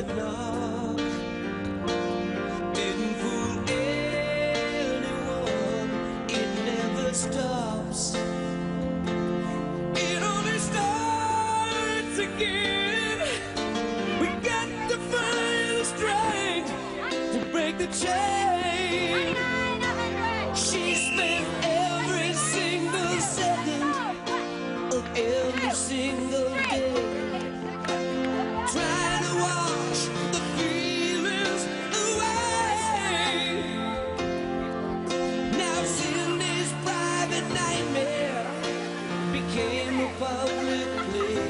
wedlock. Didn't fool anyone, it never stops. It only starts again. We got to find the strength to break the chain. She spent every single second of every single day trying to wash the feelings away. Now Cindy's private nightmare became a public play.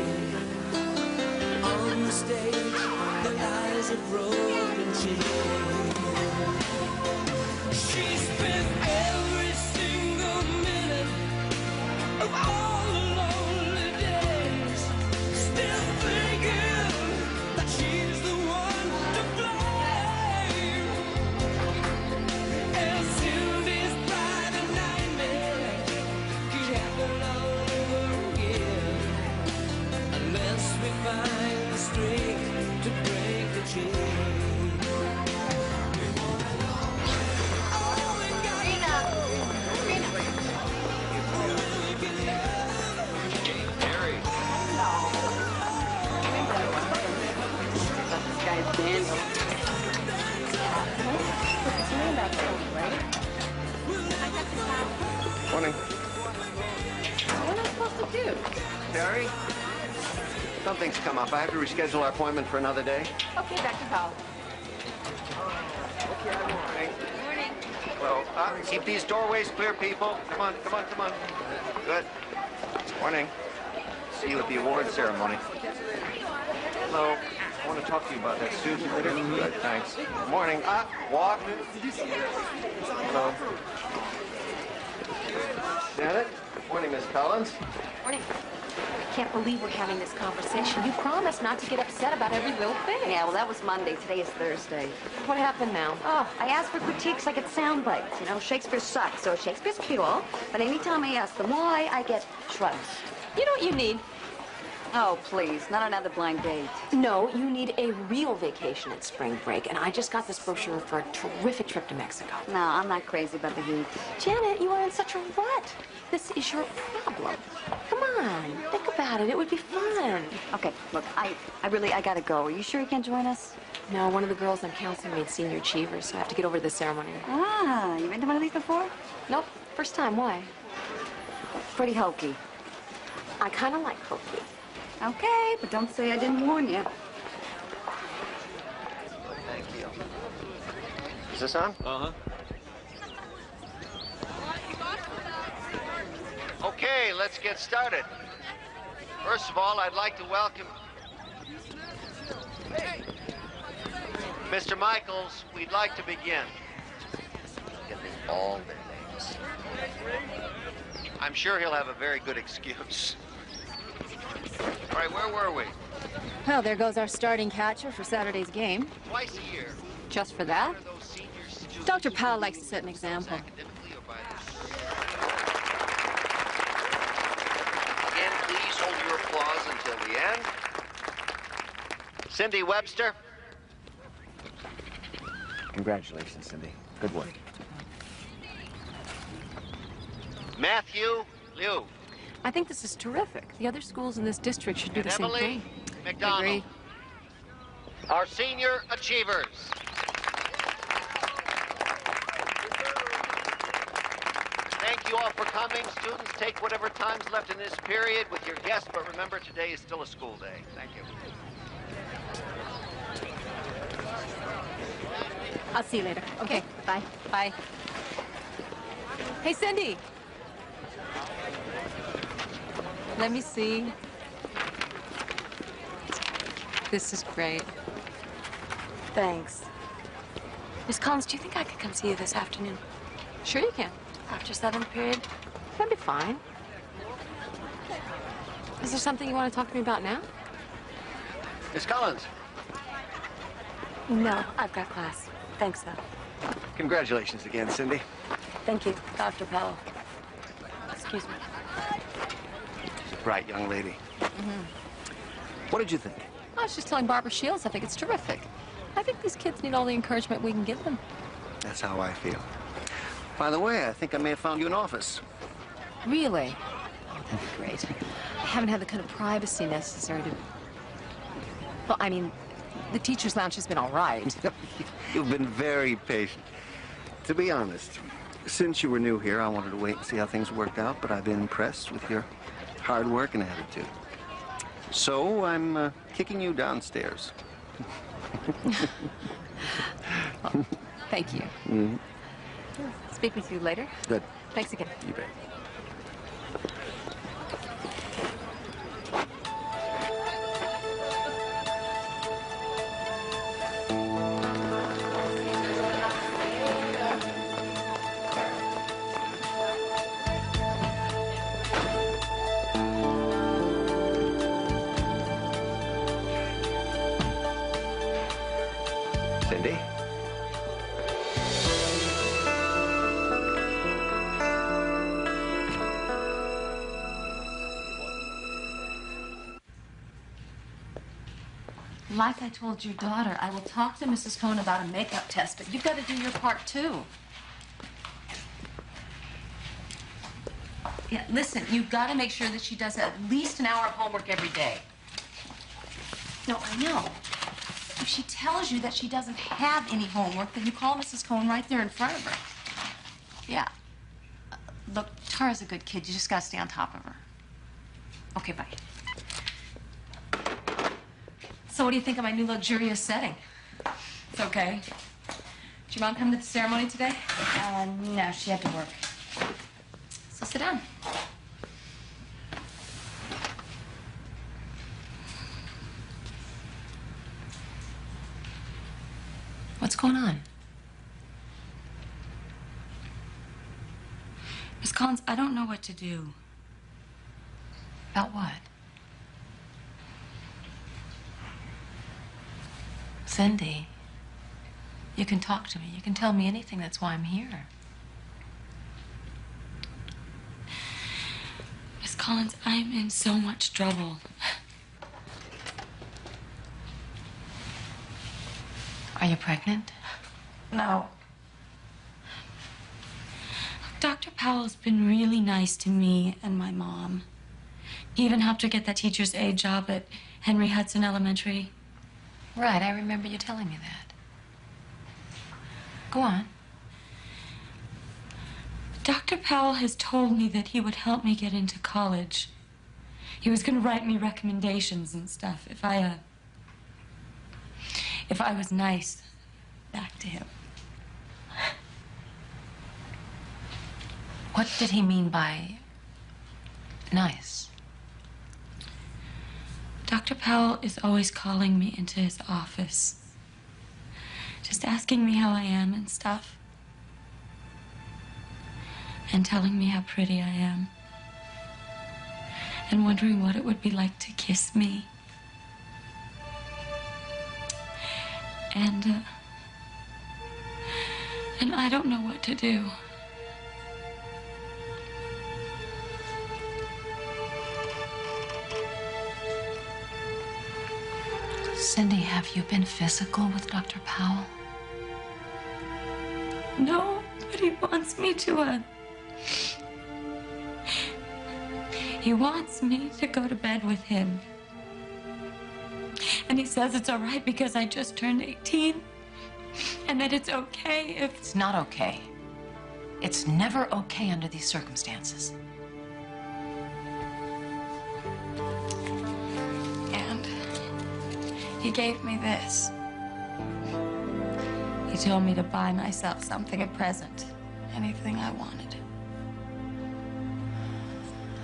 On the stage, the eyes of broken chains. She spent every single minute of all the lonely days still thinking that she's the one to blame. And Cindy's private nightmare could happen all over again unless we find the strength to break the chain. Morning. What am I supposed to do? Terry? Something's come up. I have to reschedule our appointment for another day. Okay, Dr. Powell. Okay, morning. Morning. Well, keep these doorways clear, people. Come on, come on, come on. Good. Morning. See you at the award ceremony. Hello. I want to talk to you about that student later. Good, thanks. Morning. Walk. Hello. Janet? Morning, Miss Collins. Morning. I can't believe we're having this conversation. You promised not to get upset about every little thing. Yeah, well, that was Monday. Today is Thursday. What happened now? Oh, I asked for critiques. I get sound bites. You know, Shakespeare sucks, so Shakespeare's cool. But anytime I ask them why, I get shrugs. You know what you need? Oh, please, not another blind date. No, you need a real vacation at spring break. And I just got this brochure for a terrific trip to Mexico. No, I'm not crazy about the heat. Janet, you are in such a rut. This is your problem. Come on, think about it. It would be fun. Okay, look, I gotta go. Are you sure you can't join us? No, one of the girls I'm counseling made senior achievers, so I have to get over to the ceremony. Ah, you been to one of these before? Nope, first time. Why? Pretty hokey. I kind of like hokey. Okay, but don't say I didn't warn you. Thank you. Is this on? Uh-huh. Okay, let's get started. First of all, I'd like to welcome Mr. Michaels. We'd like to begin. Give me all their names. I'm sure he'll have a very good excuse. All right, where were we? Well, there goes our starting catcher for Saturday's game. Twice a year. Just for that? Dr. Powell likes to set an example. Again, please hold your applause until the end. Cindy Webster. Congratulations, Cindy. Good work. Matthew Liu. I think this is terrific. The other schools in this district should do And the same Emily thing. McDonald. I agree. Our senior achievers. Thank you all for coming. Students, take whatever time's left in this period with your guests, but remember, today is still a school day. Thank you. I'll see you later. Okay, bye. Bye. Hey, Cindy. Let me see. This is great. Thanks. Miss Collins, do you think I could come see you this afternoon? Sure you can. After 7th period? That'd be fine. Is there something you want to talk to me about now? Miss Collins. No, I've got class. Thanks, though. Congratulations again, Cindy. Thank you, Dr. Powell. Excuse me. Bright young lady. What did you think? I was just telling Barbara Shields I think it's terrific. I think these kids need all the encouragement we can give them. That's how I feel. By the way, I think I may have found you an office. Really? Oh, that'd be great. I haven't had the kind of privacy necessary to... Well, I mean, the teacher's lounge has been all right. You've been very patient. To be honest, since you were new here, I wanted to wait and see how things worked out, but I've been impressed with your hard work and attitude. So I'm kicking you downstairs. Well, thank you. Mm-hmm. Speak with you later. Good. Thanks again. You bet. Cindy? Like I told your daughter, I will talk to Mrs. Cohn about a makeup test, but you've got to do your part, too. Yeah, listen, you've got to make sure that she does at least an hour of homework every day. No, I know. If she tells you that she doesn't have any homework, then you call Mrs. Cohn right there in front of her. Yeah. Look, Tara's a good kid. You just got to stay on top of her. Okay, bye. So what do you think of my new luxurious setting? It's okay. Did your mom come to the ceremony today? No, she had to work. So sit down. What's going on? Miss Collins, I don't know what to do. About what? Cindy, you can talk to me. You can tell me anything. That's why I'm here. Miss Collins, I'm in so much trouble. Are you pregnant? No. Dr. Powell's been really nice to me and my mom. He even helped her get that teacher's aide job at Henry Hudson Elementary. Right, I remember you telling me that. Go on. Dr. Powell has told me that he would help me get into college. He was going to write me recommendations and stuff if I was nice back to him. What did he mean by nice? Dr. Powell is always calling me into his office, just asking me how I am and stuff, and telling me how pretty I am, and wondering what it would be like to kiss me. And I don't know what to do. Cindy, have you been physical with Dr. Powell? No, but he wants me to, He wants me to go to bed with him. And he says it's all right because I just turned 18. And that it's okay if... It's not okay. It's never okay under these circumstances. And he gave me this. He told me to buy myself something, a present, anything I wanted.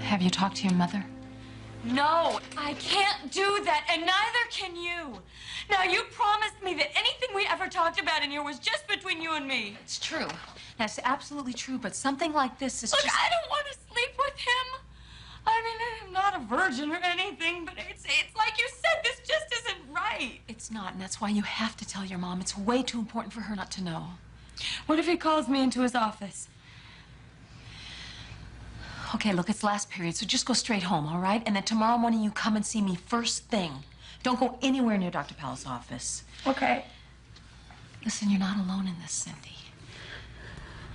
Have you talked to your mother? No, I can't do that, and neither can you. Now, you promised me that anything we ever talked about in here was just between you and me. It's true. That's absolutely true, but something like this is Look, just... I don't want to sleep with him. I mean, I'm not a virgin or anything, but it's like you said, this just isn't right. It's not, and that's why you have to tell your mom. It's way too important for her not to know. What if he calls me into his office? Okay, look, it's last period, so just go straight home, all right? And then tomorrow morning you come and see me first thing. Don't go anywhere near Dr. Powell's office. Okay. Listen, you're not alone in this, Cindy.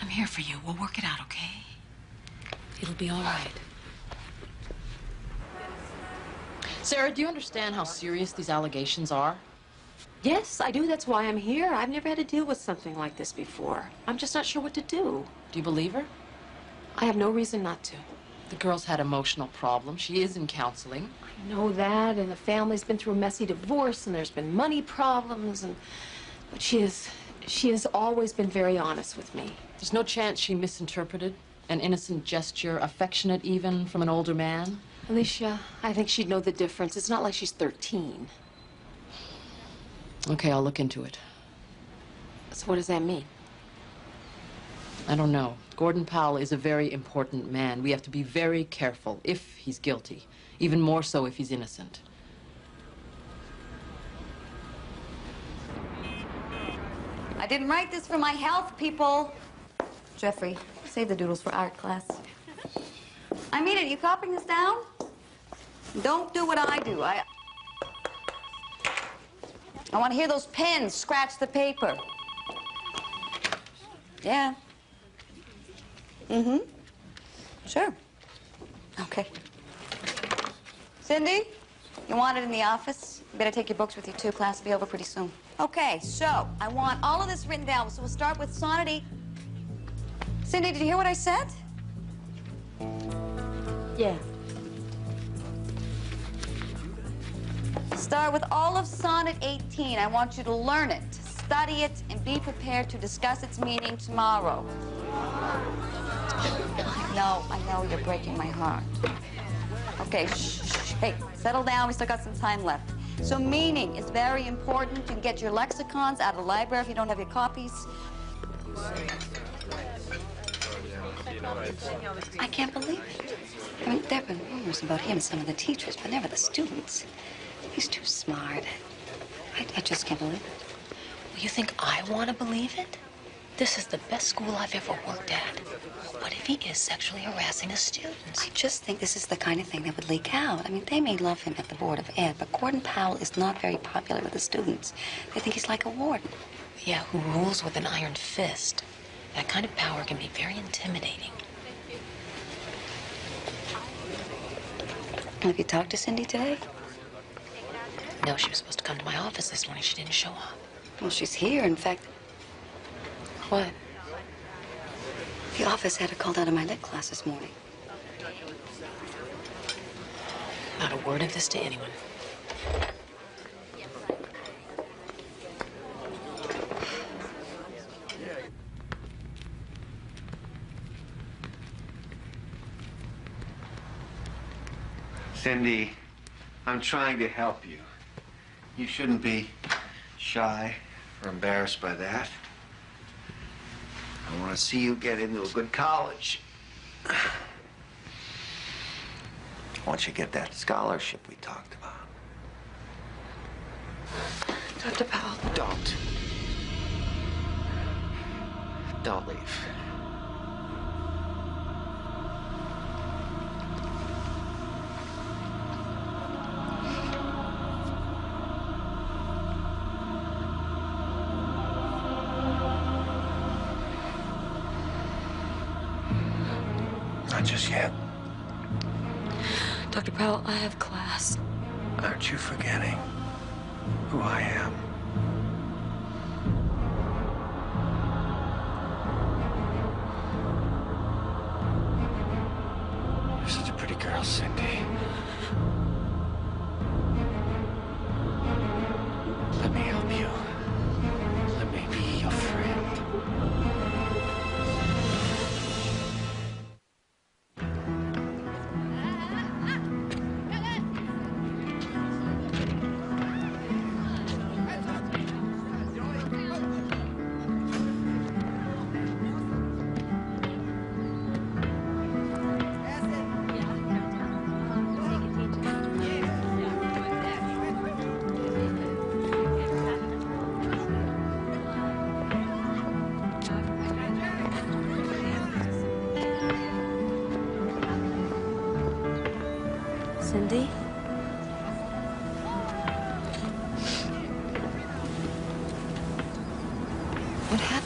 I'm here for you. We'll work it out, okay? It'll be all right. Sarah, do you understand how serious these allegations are? Yes, I do. That's why I'm here. I've never had to deal with something like this before. I'm just not sure what to do. Do you believe her? I have no reason not to. The girl's had emotional problems. She is in counseling. I know that, and the family's been through a messy divorce, and there's been money problems, but she has always been very honest with me. There's no chance she misinterpreted an innocent gesture, affectionate even, from an older man? Alicia, I think she'd know the difference. It's not like she's 13. Okay, I'll look into it. So what does that mean? I don't know. Gordon Powell is a very important man. We have to be very careful if he's guilty, even more so if he's innocent. I didn't write this for my health, people. Jeffrey, save the doodles for art class. I mean it. You copying this down? Don't do what I do. I want to hear those pens scratch the paper. Yeah. Mm-hmm. Sure. Okay. Cindy, you want it in the office? You better take your books with you, too. Class will be over pretty soon. Okay, so I want all of this written down. So we'll start with Sonnet 8. Cindy, did you hear what I said? Yeah. Start with all of Sonnet 18. I want you to learn it, study it, and be prepared to discuss its meaning tomorrow. I know you're breaking my heart. Okay, shh. Hey, settle down. We still got some time left. So meaning is very important. You can get your lexicons out of the library if you don't have your copies. I can't believe it. I mean, there have been rumors about him and some of the teachers, but never the students. He's too smart. I just can't believe it. Well, you think I want to believe it? This is the best school I've ever worked at. What if he is sexually harassing his students? I just think this is the kind of thing that would leak out. I mean, they may love him at the Board of Ed, but Gordon Powell is not very popular with the students. They think he's like a warden. Yeah, who rules with an iron fist. That kind of power can be very intimidating. Have you talked to Cindy today? No, she was supposed to come to my office this morning. She didn't show up. Well, she's here. In fact, What? the office had her called out of my lit class this morning. Not a word of this to anyone. Cindy, I'm trying to help you. You shouldn't be shy or embarrassed by that. I want to see you get into a good college. Once you get that scholarship we talked about. Dr. Powell. Don't leave. Not just yet. Dr. Powell, I have class. Aren't you forgetting who I am? You're such a pretty girl, Cindy. Let me help you. Let me be your friend.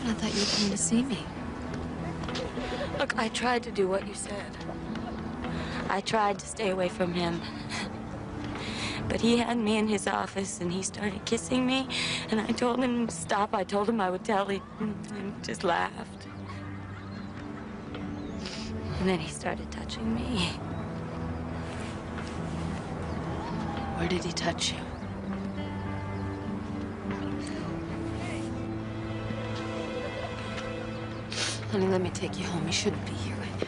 I thought you were coming to see me. Look, I tried to do what you said. I tried to stay away from him. But he had me in his office, and he started kissing me, and I told him to stop. I told him I would tell him, and he just laughed. And then he started touching me. Where did he touch you? Honey, let me take you home. You shouldn't be here right now.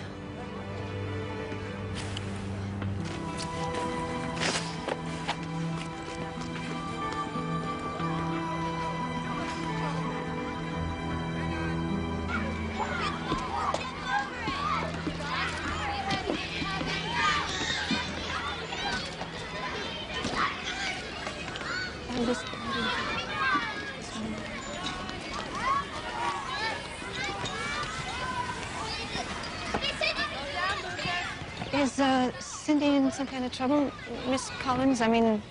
Is Cindy in some kind of trouble, Miss Collins? I mean,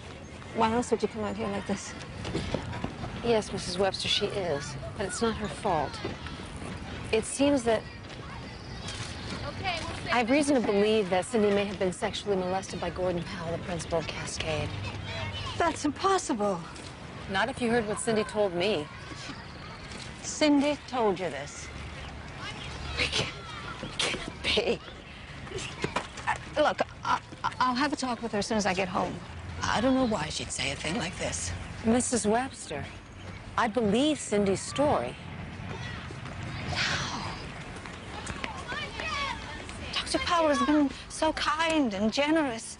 why else would you come out here like this? Yes, Mrs. Webster, she is. But it's not her fault. It seems that I have reason to believe that Cindy may have been sexually molested by Gordon Powell, the principal of Cascade. That's impossible. Not if you heard what Cindy told me. Cindy told you this. It can't be. Look, I'll have a talk with her as soon as I get home. I don't know why she'd say a thing like this. Mrs. Webster, I believe Cindy's story. Dr. Powell has been so kind and generous.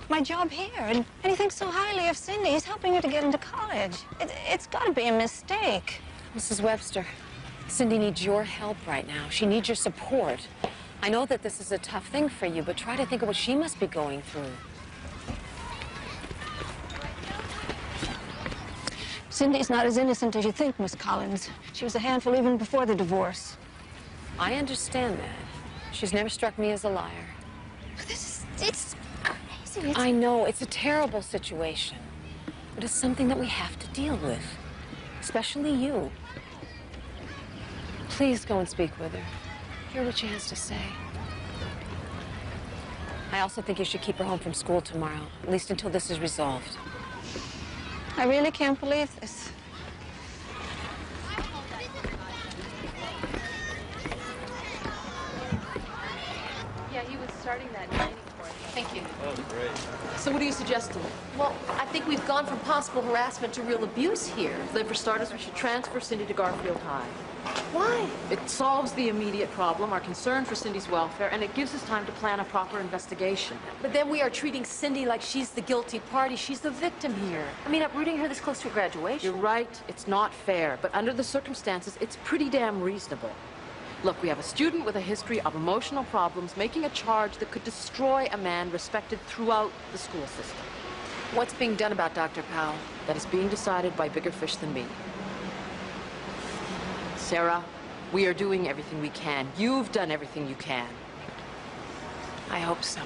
My job here, and he thinks so highly of Cindy. He's helping her to get into college. It's got to be a mistake. Mrs. Webster, Cindy needs your help right now. She needs your support. I know that this is a tough thing for you, but try to think of what she must be going through. Cindy's not as innocent as you think, Miss Collins. She was a handful even before the divorce. I understand that. She's never struck me as a liar. It's crazy. I know, it's a terrible situation. But it's something that we have to deal with. Especially you. Please go and speak with her. Hear what she has to say. I also think you should keep her home from school tomorrow, at least until this is resolved. I really can't believe this. Yeah, he was starting that training course. Thank you. That was great. So what are you suggesting? Well, I think we've gone from possible harassment to real abuse here. Then for starters, we should transfer Cindy to Garfield High. Why? It solves the immediate problem, our concern for Cindy's welfare, and it gives us time to plan a proper investigation. But then we are treating Cindy like she's the guilty party. She's the victim here. I mean, uprooting her this close to graduation. You're right, it's not fair, but under the circumstances, it's pretty damn reasonable. Look, we have a student with a history of emotional problems making a charge that could destroy a man respected throughout the school system. What's being done about Dr. Powell? That is being decided by bigger fish than me. Sarah, we are doing everything we can. You've done everything you can. I hope so.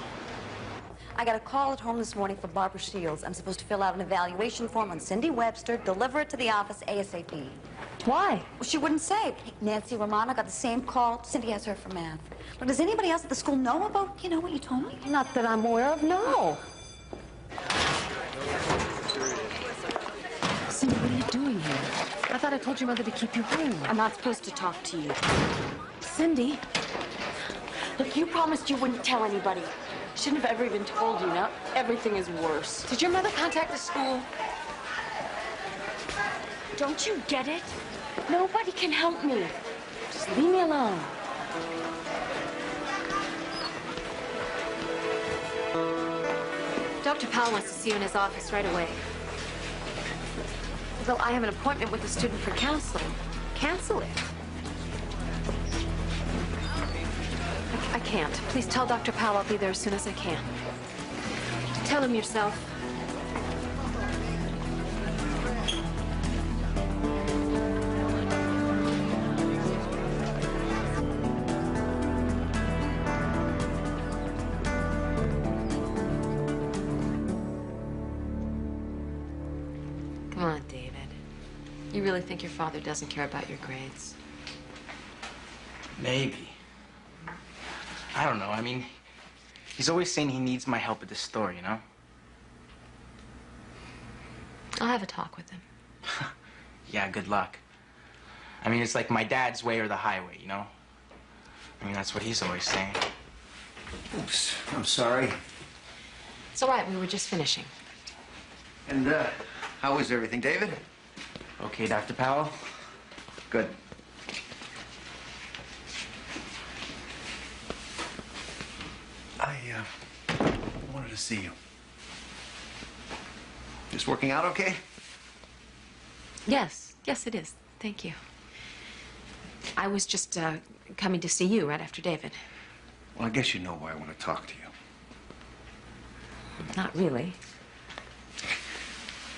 I got a call at home this morning from Barbara Shields. I'm supposed to fill out an evaluation form on Cindy Webster, deliver it to the office ASAP. Why? Well, she wouldn't say. Nancy Romano got the same call. Cindy has her for math. But does anybody else at the school know about, what you told me? Not that I'm aware of, no. Cindy, what are you doing here? I thought I told your mother to keep you home. I'm not supposed to talk to you. Cindy, Look, you promised you wouldn't tell anybody. Shouldn't have ever even told you. Now everything is worse. did your mother contact the school? Don't you get it? Nobody can help me. Just leave me alone. Dr. Powell wants to see you in his office right away. Though I have an appointment with a student for counseling. Cancel it. I can't. Please tell Dr. Powell I'll be there as soon as I can. Tell him yourself. Come on, David. You really think your father doesn't care about your grades? Maybe. I don't know. I mean, he's always saying he needs my help with this story, you know? I'll have a talk with him. Yeah, good luck. I mean, it's like my dad's way or the highway, you know? I mean, that's what he's always saying. Oops, I'm sorry. It's all right. We were just finishing. And, how is everything, David? Okay, Dr. Powell? Good. I wanted to see you. Just working out okay? Yes. Yes, it is. Thank you. I was just coming to see you right after David. Well, I guess you know why I want to talk to you. Not really.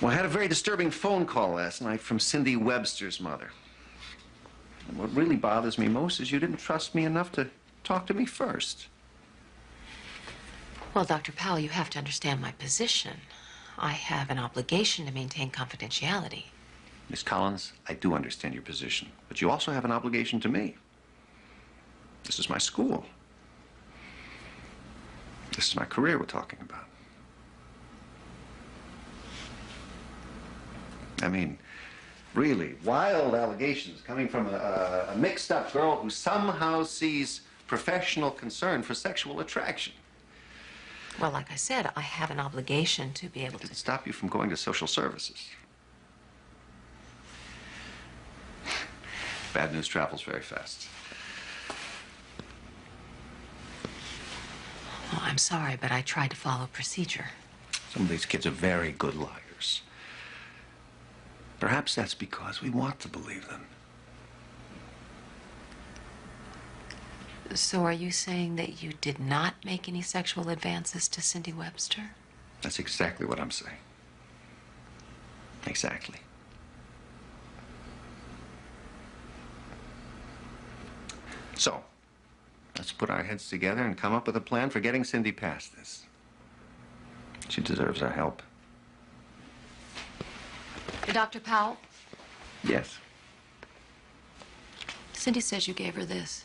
Well, I had a very disturbing phone call last night from Cindy Webster's mother. And what really bothers me most is you didn't trust me enough to talk to me first. Well, Dr. Powell, you have to understand my position. I have an obligation to maintain confidentiality. Miss Collins, I do understand your position, but you also have an obligation to me. This is my school. This is my career we're talking about. I mean, really, wild allegations coming from a mixed-up girl who somehow sees professional concern for sexual attraction. Well, like I said, I have an obligation to be able to... Did it stop you from going to social services? Bad news travels very fast. Oh, I'm sorry, but I tried to follow procedure. Some of these kids are very good liars. Perhaps that's because we want to believe them. So are you saying that you did not make any sexual advances to Cindy Webster? That's exactly what I'm saying. Exactly. So, let's put our heads together and come up with a plan for getting Cindy past this. She deserves our help. Dr. Powell, Yes. Cindy says you gave her this.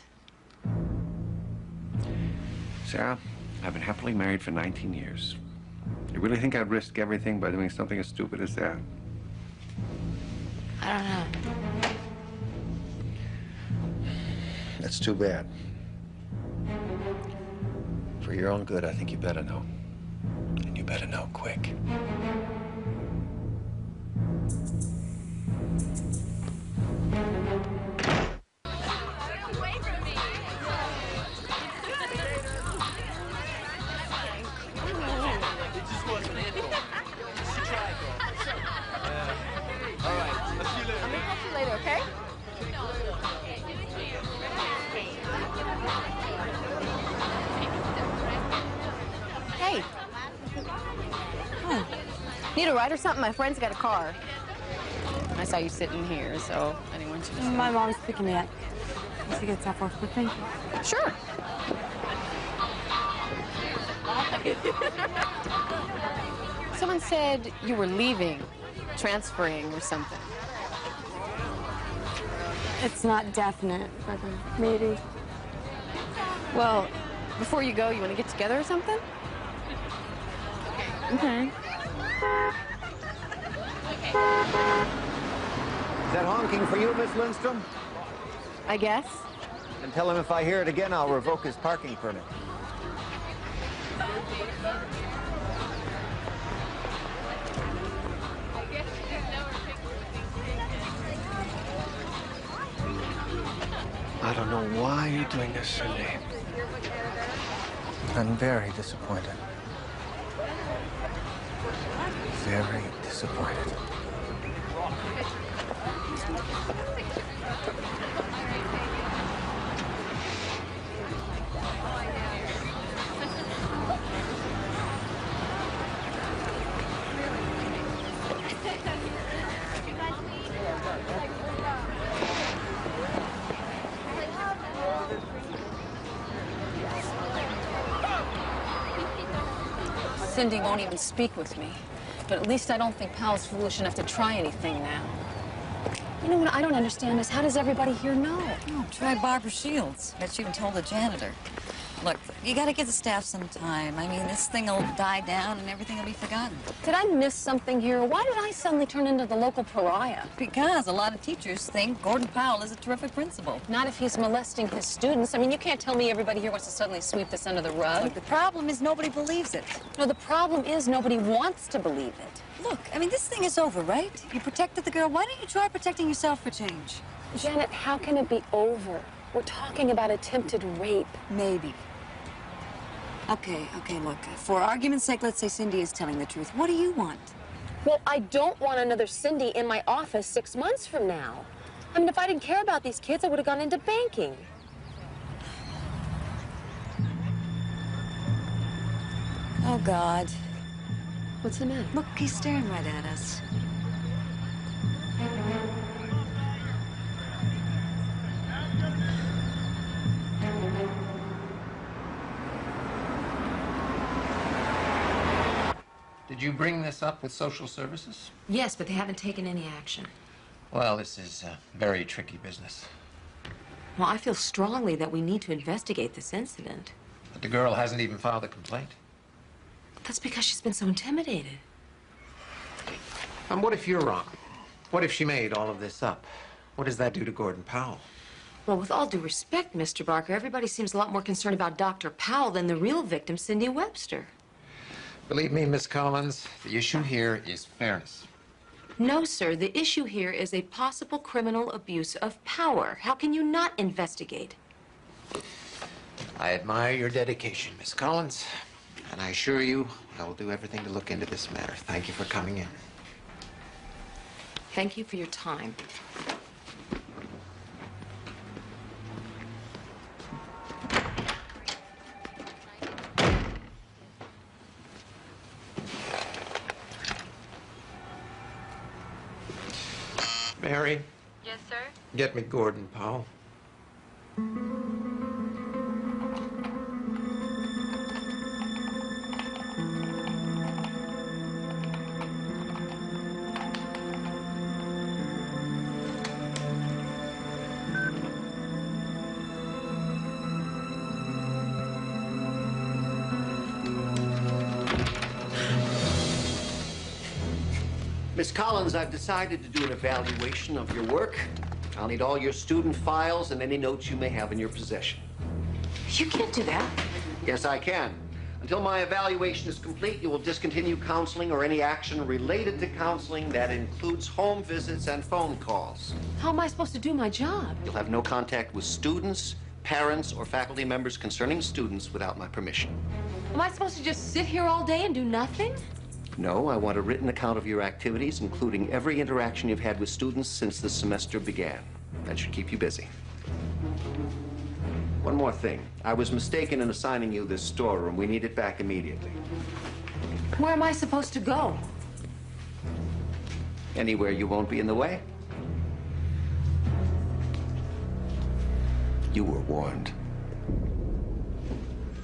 Sarah, I've been happily married for 19 years. You really think I'd risk everything by doing something as stupid as that? I don't know. That's too bad. For your own good, I think you better know. And you better know quick. Hey. Need a ride or something? My friend's got a car. I saw you sitting here, so I didn't want you to... My mom's picking me up. She gets off work, but thank you. Sure. Someone said you were leaving, transferring or something. It's not definite, but maybe. Well, before you go, you want to get together or something? Okay. Is that honking for you, Miss Lindstrom? I guess. And tell him if I hear it again, I'll revoke his parking permit. I don't know why you're doing this, Cindy. I'm very disappointed. Very disappointed. Cindy won't even speak with me. But at least I don't think Powell's foolish enough to try anything now. You know what I don't understand is how does everybody here know? Oh, try Barbara Shields. Bet she even told the janitor. Look, you gotta give the staff some time. I mean, this thing will die down and everything will be forgotten. Did I miss something here? Why did I suddenly turn into the local pariah? Because a lot of teachers think Gordon Powell is a terrific principal. Not if he's molesting his students. I mean, you can't tell me everybody here wants to suddenly sweep this under the rug. Look, the problem is nobody believes it. No, the problem is nobody wants to believe it. Look, I mean, this thing is over, right? You protected the girl. Why don't you try protecting yourself for change? Janet, how can it be over? We're talking about attempted rape. Maybe. Okay, look. For argument's sake, let's say Cindy is telling the truth. What do you want? Well, I don't want another Cindy in my office 6 months from now. I mean, if I didn't care about these kids, I would have gone into banking. Oh, God. What's the matter? Look, he's staring right at us. Did you bring this up with social services? Yes, but they haven't taken any action. Well, this is very tricky business. Well, I feel strongly that we need to investigate this incident. But the girl hasn't even filed a complaint. But that's because she's been so intimidated. And what if you're wrong? What if she made all of this up? What does that do to Gordon Powell? Well, with all due respect, Mr. Barker, everybody seems a lot more concerned about Dr. Powell than the real victim, Cindy Webster. Believe me, Miss Collins, the issue here is fairness. No, sir. The issue here is a possible criminal abuse of power. How can you not investigate? I admire your dedication, Miss Collins, and I assure you I will do everything to look into this matter. Thank you for coming in. Thank you for your time. Mary? Yes, sir? Get me Gordon Powell. Miss Collins, I've decided to do an evaluation of your work. I'll need all your student files and any notes you may have in your possession. You can't do that. Yes, I can. Until my evaluation is complete, you will discontinue counseling or any action related to counseling that includes home visits and phone calls. How am I supposed to do my job? You'll have no contact with students, parents, or faculty members concerning students without my permission. Am I supposed to just sit here all day and do nothing? No, I want a written account of your activities, including every interaction you've had with students since the semester began. That should keep you busy. One more thing. I was mistaken in assigning you this storeroom. We need it back immediately. Where am I supposed to go? Anywhere you won't be in the way. You were warned.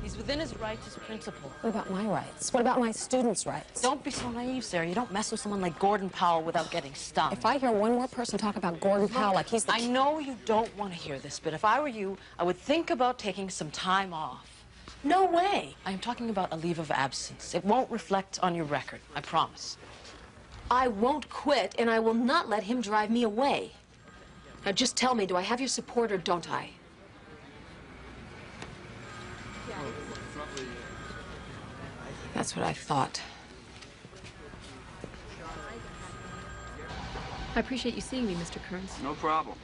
He's within his rights as principal. What about my rights? What about my students' rights? Don't be so naive, Sarah. You don't mess with someone like Gordon Powell without getting stung. If I hear one more person talk about Gordon Powell like he's the... I know you don't want to hear this, but if I were you, I would think about taking some time off. No way. I am talking about a leave of absence. It won't reflect on your record, I promise. I won't quit, and I will not let him drive me away. Now, just tell me, do I have your support or don't I? That's what I thought. I appreciate you seeing me, Mr. Kearns. No problem.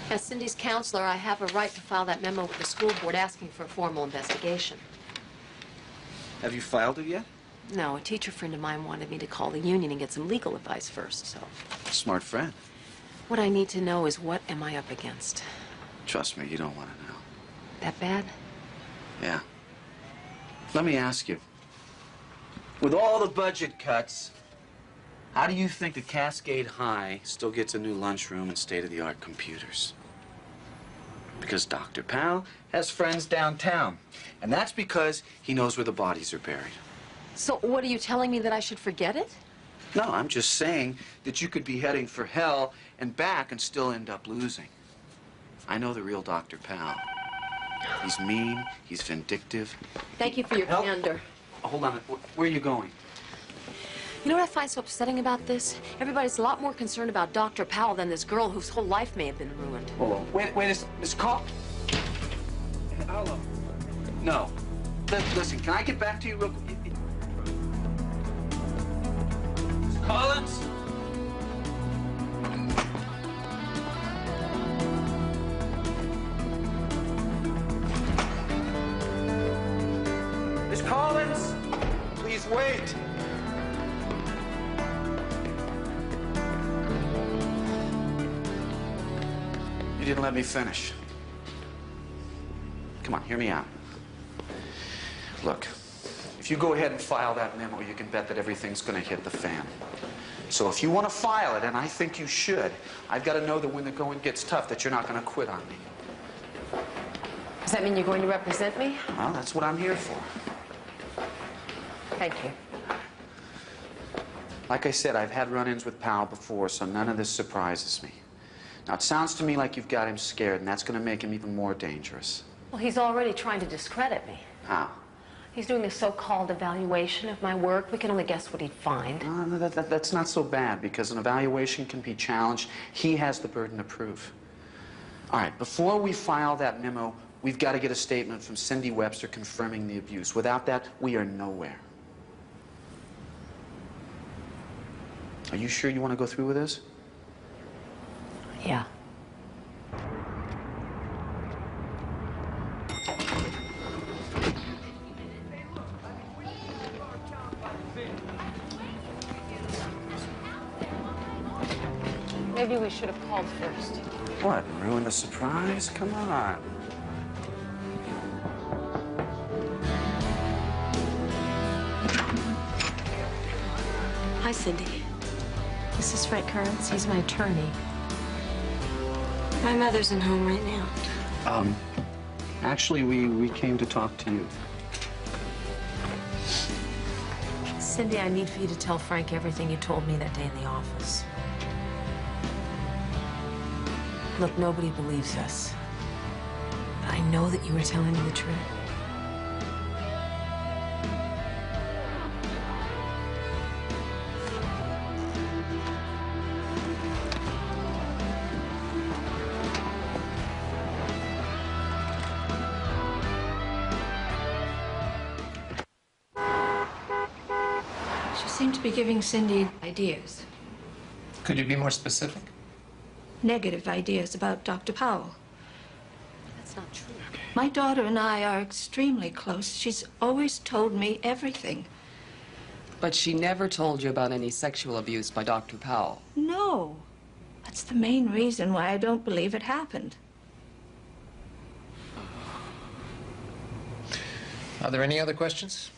As Cindy's counselor, I have a right to file that memo with the school board asking for a formal investigation. Have you filed it yet? No, a teacher friend of mine wanted me to call the union and get some legal advice first, so... Smart friend. What I need to know is what am I up against? Trust me, you don't want to know. That bad? Yeah. Let me ask you. With all the budget cuts, how do you think that Cascade High still gets a new lunchroom and state-of-the-art computers? Because Dr. Powell has friends downtown. And that's because he knows where the bodies are buried. So what are you telling me, that I should forget it? No, I'm just saying that you could be heading for hell and back and still end up losing. I know the real Dr. Powell. He's mean, he's vindictive. Thank you for your candor. Oh, hold on, where are you going? You know what I find so upsetting about this? Everybody's a lot more concerned about Dr. Powell than this girl whose whole life may have been ruined. Hold on. Wait, Miss Call. Hello. No. Listen, can I get back to you real quick? Miss Collins? Miss Collins? Please wait. You didn't let me finish. Come on, hear me out. Look, if you go ahead and file that memo, you can bet that everything's going to hit the fan. So if you want to file it, and I think you should, I've got to know that when the going gets tough, that you're not going to quit on me. Does that mean you're going to represent me? Well, that's what I'm here for. Thank you. Like I said, I've had run-ins with Powell before, so none of this surprises me. Now, it sounds to me like you've got him scared, and that's going to make him even more dangerous. Well, he's already trying to discredit me. How? He's doing a so-called evaluation of my work. We can only guess what he'd find. No, that's not so bad, because an evaluation can be challenged. He has the burden of proof. All right, before we file that memo, we've got to get a statement from Cindy Webster confirming the abuse. Without that, we are nowhere. Are you sure you want to go through with this? Yeah. Maybe we should have called first. What, ruin the surprise? Come on. Hi, Cindy. This is Frank Kearns. He's my attorney. My mother's in home right now. Actually, we came to talk to you. Cindy, I need for you to tell Frank everything you told me that day in the office. Look, nobody believes us. But I know that you were telling me the truth. She seemed to be giving Cindy ideas, Could you be more specific? negative ideas about Dr. Powell. That's not true. My daughter and I are extremely close. She's always told me everything. But she never told you about any sexual abuse by Dr. Powell. No. That's the main reason why I don't believe it happened. Are there any other questions?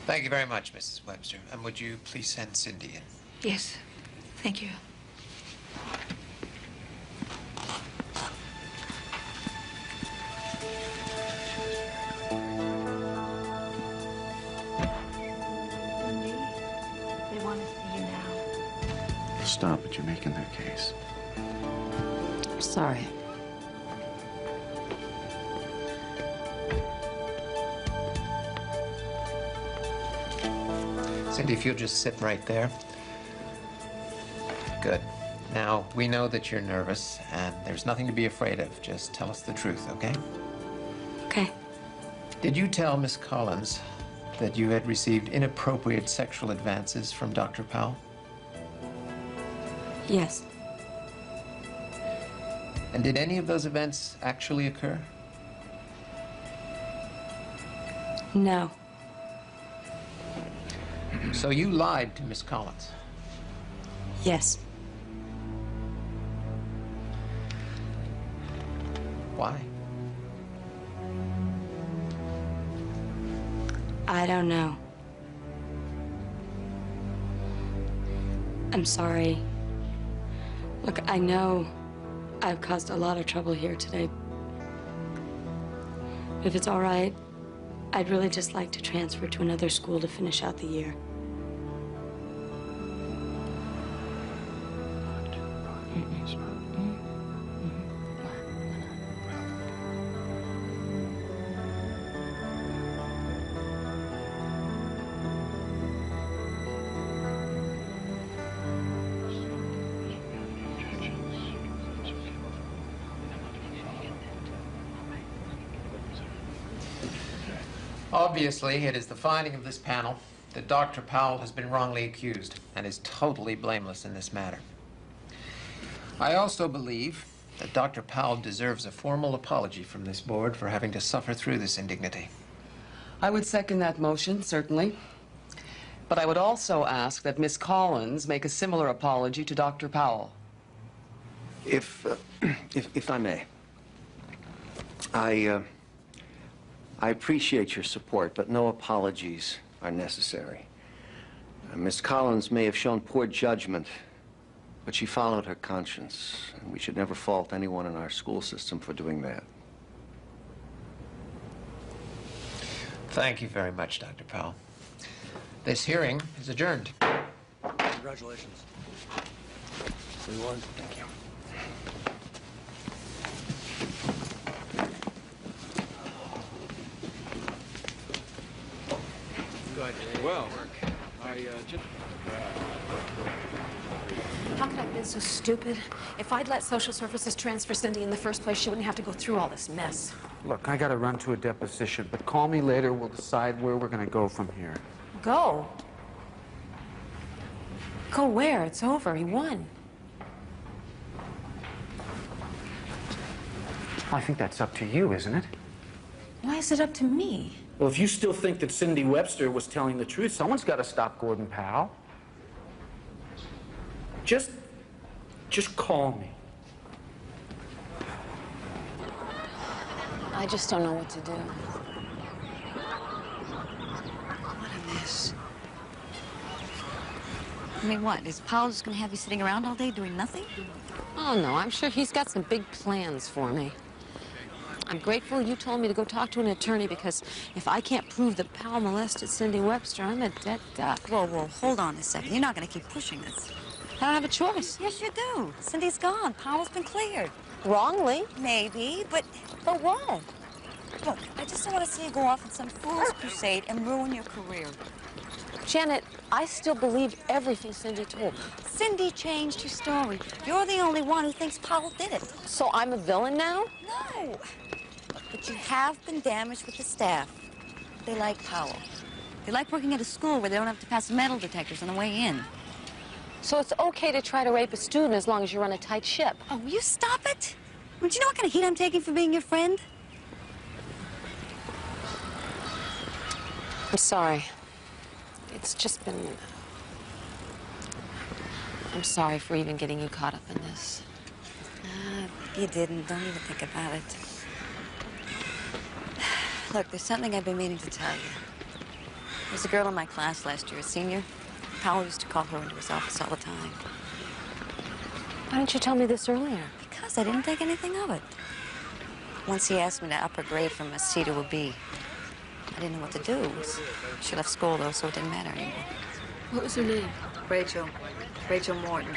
Thank you very much, Mrs. Webster. And would you please send Cindy in? Yes. Thank you. They want to see you now. Stop it, you're making their case. Sorry. Cindy, if you'll just sit right there. Good. Now, we know that you're nervous, and there's nothing to be afraid of. Just tell us the truth, okay? Okay. Did you tell Miss Collins that you had received inappropriate sexual advances from Dr. Powell? Yes. And did any of those events actually occur? No. So you lied to Miss Collins? Yes. Why? I don't know. I'm sorry. Look, I know I've caused a lot of trouble here today. If it's all right, I'd really just like to transfer to another school to finish out the year. Obviously, it is the finding of this panel that Dr. Powell has been wrongly accused and is totally blameless in this matter. I also believe that Dr. Powell deserves a formal apology from this board for having to suffer through this indignity. I would second that motion, certainly. But I would also ask that Miss Collins make a similar apology to Dr. Powell. If I may, I appreciate your support, but no apologies are necessary. Miss Collins may have shown poor judgment, but she followed her conscience, and we should never fault anyone in our school system for doing that. Thank you very much, Dr. Powell. This hearing is adjourned. Congratulations. We won. Thank you. Well, just... How could I have been so stupid? If I'd let social services transfer Cindy in the first place, she wouldn't have to go through all this mess. Look, I gotta run to a deposition, but call me later. We'll decide where we're gonna go from here. Go? Go where? It's over. He won. I think that's up to you, isn't it? Why is it up to me? Well, if you still think that Cindy Webster was telling the truth, someone's got to stop Gordon Powell. Just call me. I just don't know what to do. What a mess. I mean, what? Is Powell just going to have you sitting around all day doing nothing? Oh, no, I'm sure he's got some big plans for me. I'm grateful you told me to go talk to an attorney, because if I can't prove that Powell molested Cindy Webster, I'm a dead duck. Whoa, hold on a second. You're not going to keep pushing this. I don't have a choice. Yes, you do. Cindy's gone. Powell's been cleared. Wrongly? Maybe, but what? Look, I just don't want to see you go off in some fool's crusade and ruin your career. Janet, I still believe everything Cindy told me. Cindy changed her story. You're the only one who thinks Powell did it. So I'm a villain now? No. But you have been damaged with the staff. They like Powell. They like working at a school where they don't have to pass metal detectors on the way in. So it's okay to try to rape a student as long as you run a tight ship? Oh, will you stop it? Don't you know what kind of heat I'm taking for being your friend? I'm sorry. It's just been... I'm sorry for even getting you caught up in this. You didn't. Don't even think about it. Look, there's something I've been meaning to tell you. There's a girl in my class last year, a senior. Powell used to call her into his office all the time. Why didn't you tell me this earlier? Because I didn't think anything of it. Once he asked me to up her grade from a C to a B. I didn't know what to do. She left school, though, so it didn't matter anymore. What was her name? Rachel. Rachel Morton.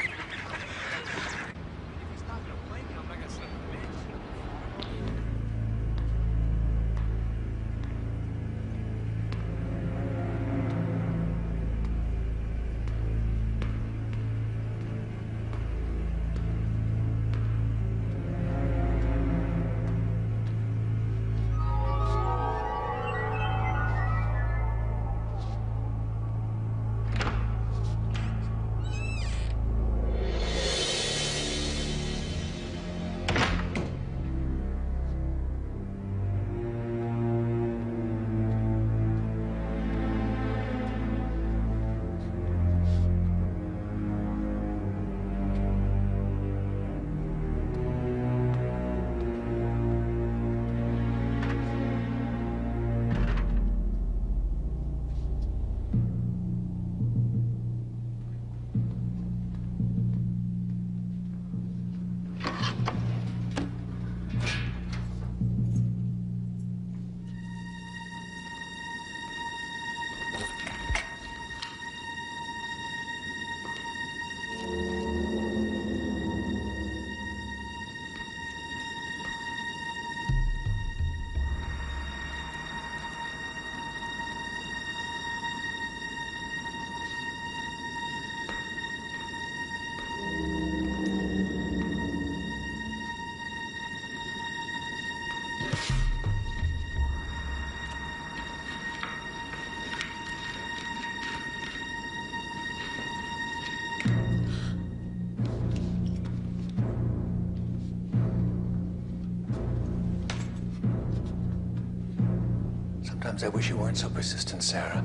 Sometimes I wish you weren't so persistent, Sarah.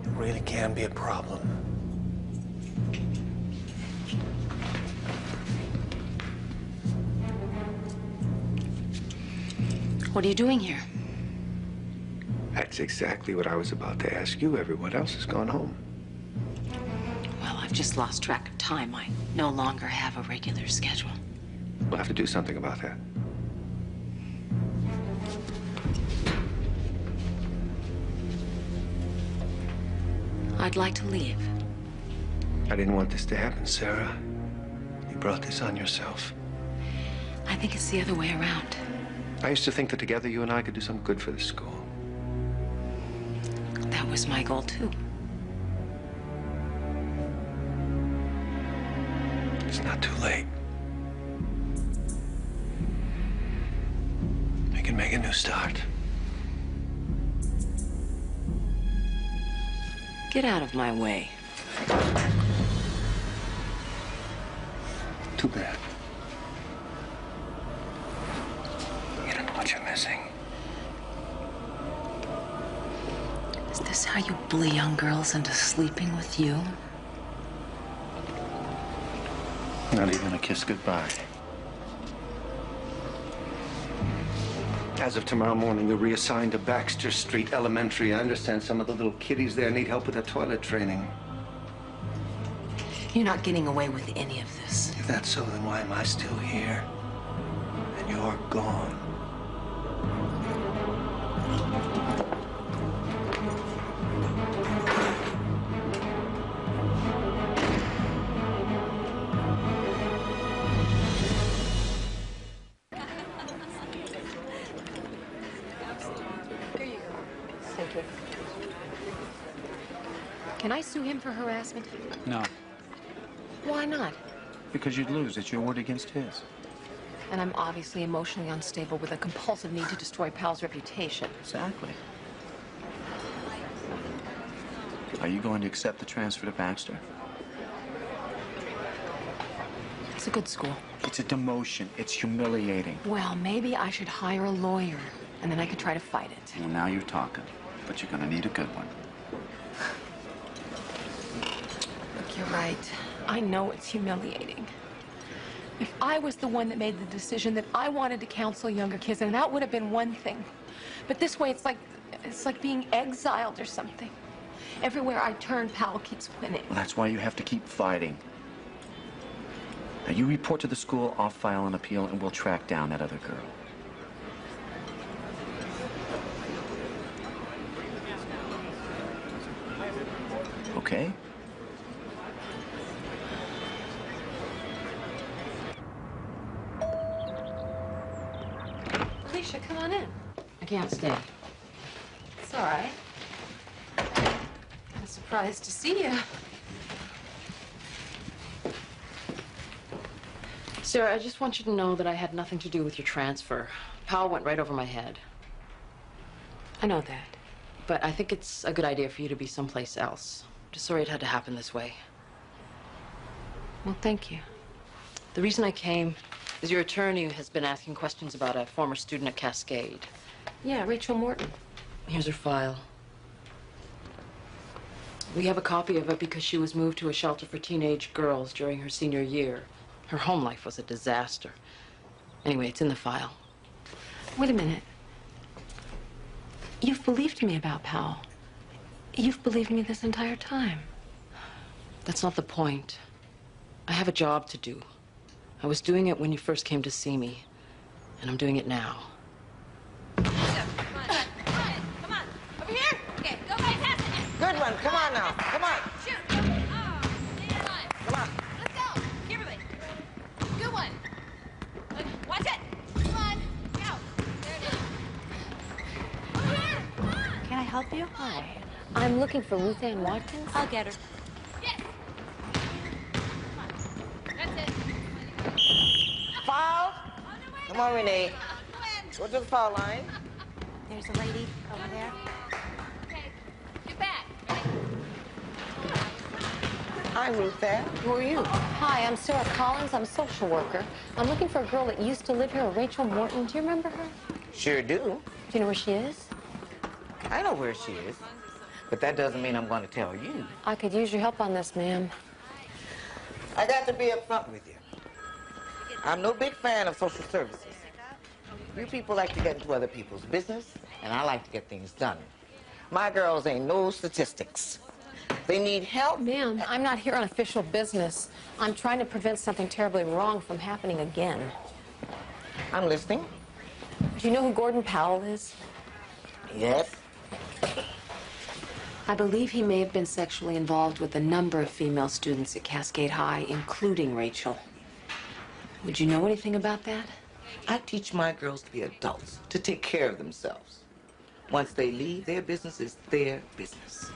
It really can be a problem. What are you doing here? That's exactly what I was about to ask you. Everyone else has gone home. Well, I've just lost track of time. I no longer have a regular schedule. We'll have to do something about that. I'd like to leave. I didn't want this to happen, Sarah. You brought this on yourself. I think it's the other way around. I used to think that together you and I could do some good for the school. That was my goal, too. It's not too late. We can make a new start. Get out of my way. Too bad. You don't know what you're missing. Is this how you bully young girls into sleeping with you? Not even a kiss goodbye. As of tomorrow morning, you're reassigned to Baxter Street Elementary. I understand some of the little kiddies there need help with their toilet training. You're not getting away with any of this. If that's so, then why am I still here? And you're gone. Thank you. Can I sue him for harassment? No, Why not? because you'd lose. It's your word against his. And I'm obviously emotionally unstable with a compulsive need to destroy Pal's reputation. Exactly. Are you going to accept the transfer to Baxter? It's a good school. It's a demotion. It's humiliating. Well, maybe I should hire a lawyer, and then I could try to fight it. Well, now you're talking. But you're going to need a good one. Look, you're right. I know it's humiliating. If I was the one that made the decision that I wanted to counsel younger kids, then that would have been one thing. But this way, it's like being exiled or something. Everywhere I turn, Pal keeps winning. Well, that's why you have to keep fighting. Now, you report to the school, I'll file an appeal, and we'll track down that other girl. Okay? Alicia, come on in. I can't stay. It's all right. I'm surprised to see you. Sarah, I just want you to know that I had nothing to do with your transfer. Pal went right over my head. I know that. But I think it's a good idea for you to be someplace else. Just sorry it had to happen this way. Well, thank you. The reason I came is your attorney has been asking questions about a former student at Cascade. Yeah, Rachel Morton. Here's her file. We have a copy of it because she was moved to a shelter for teenage girls during her senior year. Her home life was a disaster. Anyway, it's in the file. Wait a minute. You've believed me about Powell. You've believed me this entire time. That's not the point. I have a job to do. I was doing it when you first came to see me, and I'm doing it now. Come on. Over here. Okay, go fantastic. Good one. Come on now. Come on. Shoot. Oh, come on. Let's go. Kimberly. Good one. Watch it. Come on. Go. There it is. Over here. Come on. Can I help you? Hi. I'm looking for Ruth Ann Watkins. I'll get her. Yes. That's it. Foul. Come on, Renee. Go to the foul line. There's a lady over there. Okay. Get back. Hi, Ruth Ann. Who are you? Hi, I'm Sarah Collins. I'm a social worker. I'm looking for a girl that used to live here, Rachel Morton. Do you remember her? Sure do. Do you know where she is? I know where she is, but that doesn't mean I'm going to tell you. I could use your help on this, ma'am. I got to be upfront with you. I'm no big fan of social services. You people like to get into other people's business, and I like to get things done. My girls ain't no statistics. They need help. Ma'am, I'm not here on official business. I'm trying to prevent something terribly wrong from happening again. I'm listening. Do you know who Gordon Powell is? Yes. I believe he may have been sexually involved with a number of female students at Cascade High, including Rachel. Would you know anything about that? I teach my girls to be adults, to take care of themselves. Once they leave, their business is their business.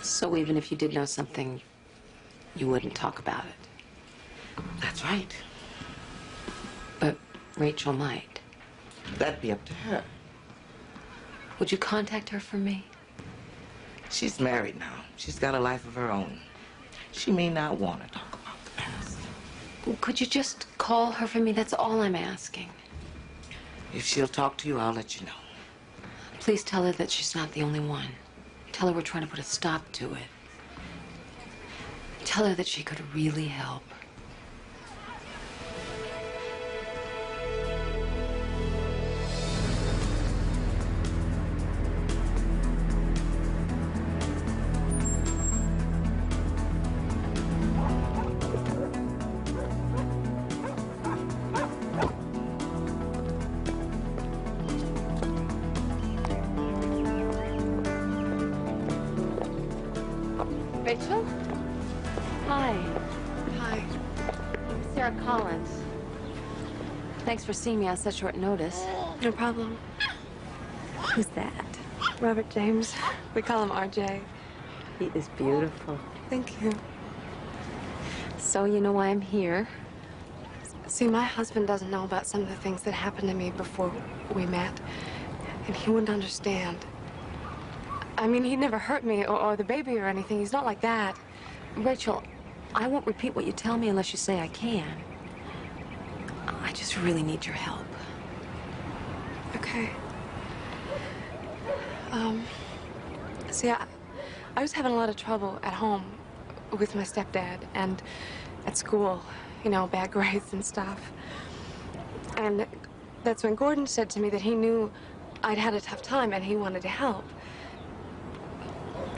So even if you did know something, you wouldn't talk about it? That's right. But Rachel might. That'd be up to her. Would you contact her for me? She's married now. She's got a life of her own. She may not want to talk about the past. Well, could you just call her for me? That's all I'm asking. If she'll talk to you, I'll let you know. Please tell her that she's not the only one. Tell her we're trying to put a stop to it. Tell her that she could really help. Rachel? Hi. Hi. I'm Sarah Collins. Thanks for seeing me on such short notice. No problem. Who's that? Robert James. We call him RJ. He is beautiful. Thank you. So you know why I'm here? See, my husband doesn't know about some of the things that happened to me before we met, and he wouldn't understand. I mean, he never hurt me or the baby or anything. He's not like that. Rachel, I won't repeat what you tell me unless you say I can. I just really need your help. Okay. See, I was having a lot of trouble at home with my stepdad and at school, you know, bad grades and stuff. And that's when Gordon said to me that he knew I'd had a tough time and he wanted to help.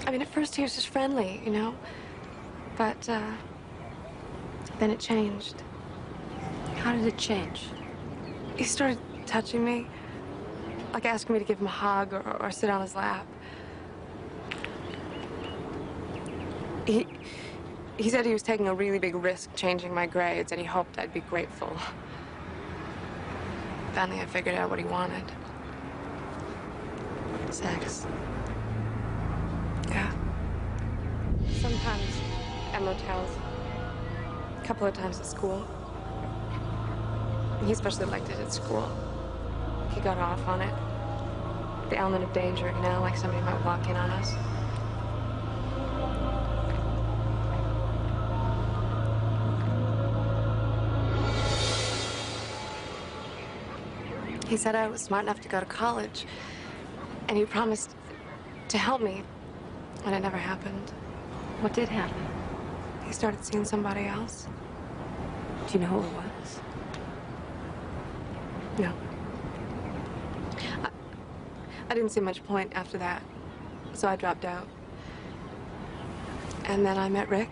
I mean, at first he was just friendly, you know, but then it changed. How did it change? He started touching me, like asking me to give him a hug or sit on his lap. He said he was taking a really big risk changing my grades, and he hoped I'd be grateful. Finally, I figured out what he wanted. Sex. Yeah. Sometimes at motels. A couple of times at school. He especially liked it at school. He got off on it. The element of danger, you know, like somebody might walk in on us. He said I was smart enough to go to college, and he promised to help me, and it never happened. What did happen? He started seeing somebody else. Do you know who it was? No. I didn't see much point after that, so I dropped out. And then I met Rick.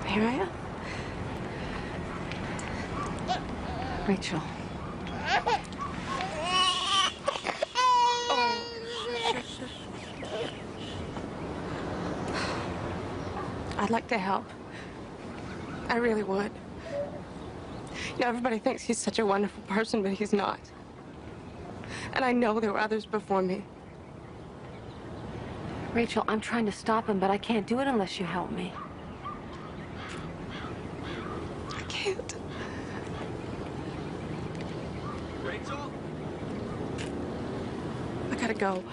Here I am. Rachel. I'd like to help. I really would. You know, everybody thinks he's such a wonderful person, but he's not. And I know there were others before me. Rachel, I'm trying to stop him, but I can't do it unless you help me. I can't. Rachel? I gotta go.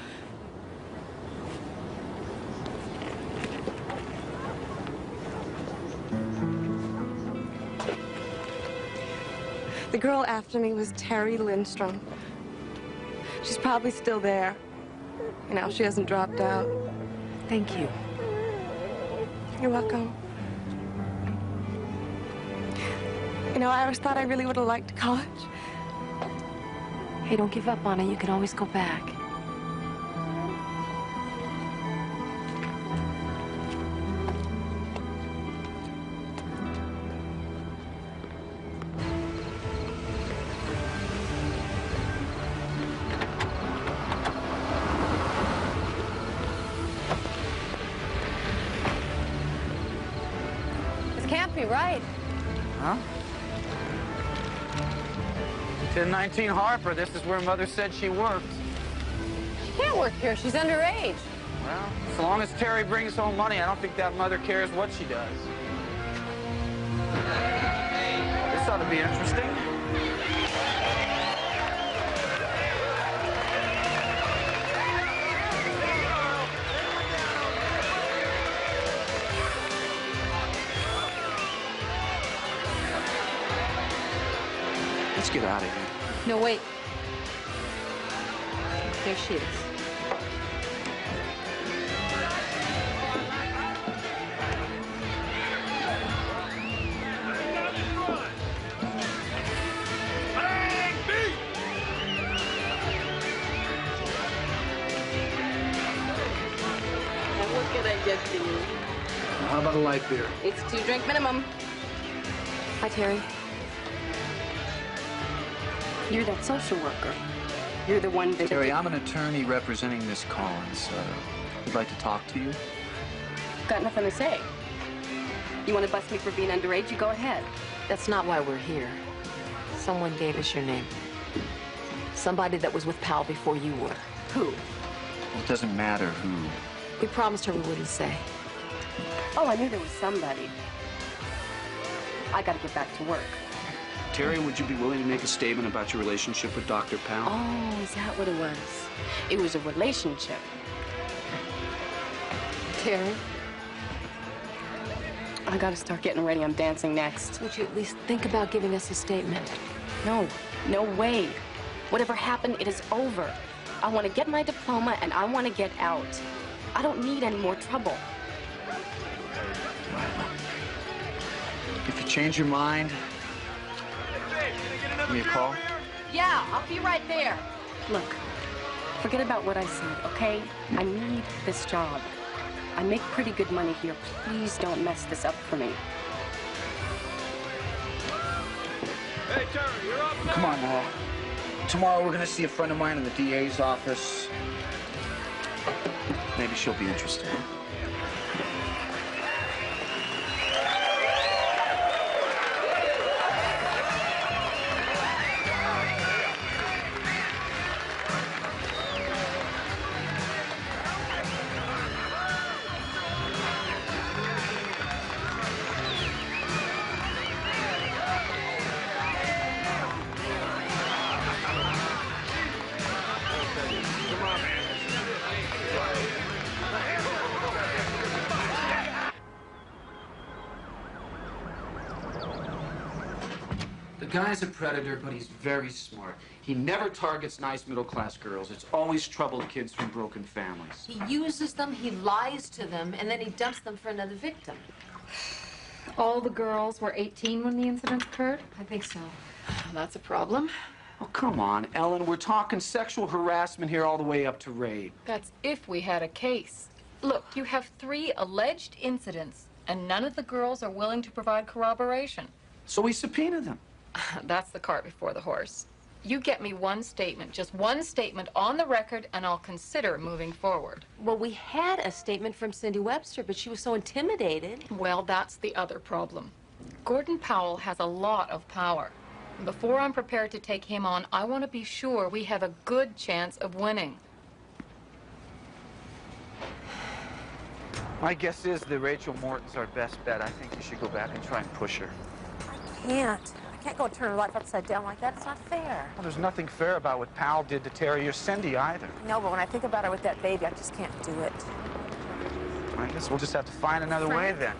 The girl after me was Terry Lindstrom. She's probably still there. You know, she hasn't dropped out. Thank you. You're welcome. You know, I always thought I really would have liked college. Hey, don't give up on it. You can always go back. This can't be right. Huh? 1019 Harper, this is where Mother said she worked. She can't work here. She's underage. Well, as long as Terry brings home money, I don't think that mother cares what she does. This ought to be interesting. Let's get out of here. No, wait. There she is. And what can I get to you? How about a light beer? It's 2-drink minimum. Hi, Terry. You're that social worker. You're the one that... Terry, I'm an attorney representing Miss Collins. Would like to talk to you. Got nothing to say. You want to bust me for being underage? You go ahead. That's not why we're here. Someone gave us your name. Somebody that was with Powell before you were. Who? Well, it doesn't matter who. We promised her we wouldn't say. Oh, I knew there was somebody. I got to get back to work. Terry, would you be willing to make a statement about your relationship with Dr. Powell? Oh, is that what it was? It was a relationship. Terry? I gotta start getting ready. I'm dancing next. Would you at least think about giving us a statement? No, no way. Whatever happened, it is over. I want to get my diploma and I want to get out. I don't need any more trouble. If you change your mind, give me a call. Yeah, I'll be right there. Look, forget about what I said, okay? I need this job. I make pretty good money here. Please don't mess this up for me. Hey, Terry, you're up now. Come on now. Tomorrow we're going to see a friend of mine in the DA's office. Maybe she'll be interested. The guy's a predator, but he's very smart. He never targets nice middle-class girls. It's always troubled kids from broken families. He uses them, he lies to them, and then he dumps them for another victim. All the girls were 18 when the incident occurred? I think so. That's a problem. Oh, come on, Ellen. We're talking sexual harassment here all the way up to rape. That's if we had a case. Look, you have 3 alleged incidents, and none of the girls are willing to provide corroboration. So we subpoena them. That's the cart before the horse. You get me one statement, just one statement on the record, and I'll consider moving forward. Well, we had a statement from Cindy Webster, but she was so intimidated. Well, that's the other problem. Gordon Powell has a lot of power. Before I'm prepared to take him on, I want to be sure we have a good chance of winning. My guess is that Rachel Morton's our best bet. I think you should go back and try and push her. I can't go turn her life upside down like that. It's not fair. Well, there's nothing fair about what Powell did to Terry or Cindy either. No, but when I think about her with that baby, I just can't do it. I guess we'll just have to find another way then.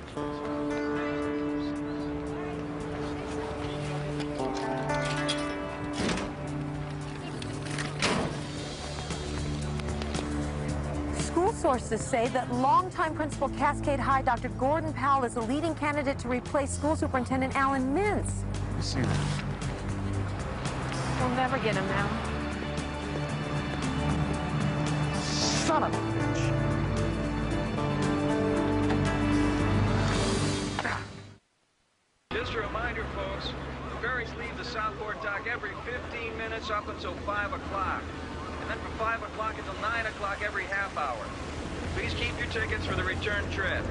sources say that longtime principal Cascade High, Dr. Gordon Powell, is the leading candidate to replace School Superintendent Alan Mintz. I see that. We'll never get him now. Son of a bitch. Just a reminder, folks, the ferries leave the Southport dock every 15 minutes up until 5 o'clock. And then from 5 o'clock until 9 o'clock every half hour. Please keep your tickets for the return trip.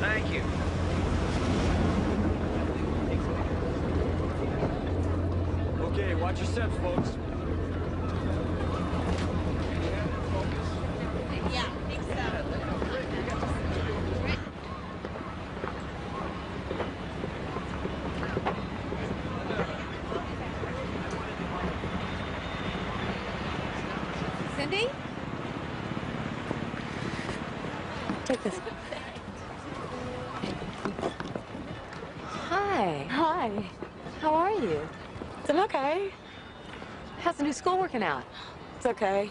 Thank you. Okay, watch your steps, folks. Yeah, I think so. Cindy? Take this. Hi. Hi. How are you? I'm okay. How's the new school working out? It's okay.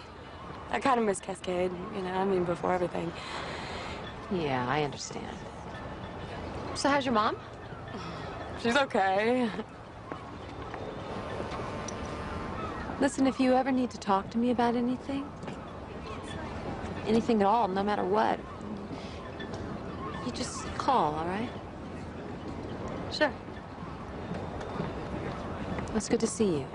I kind of miss Cascade, you know, I mean, before everything. Yeah, I understand. So how's your mom? She's okay. Listen, if you ever need to talk to me about anything at all, no matter what, you just call, all right? Sure. It's good to see you.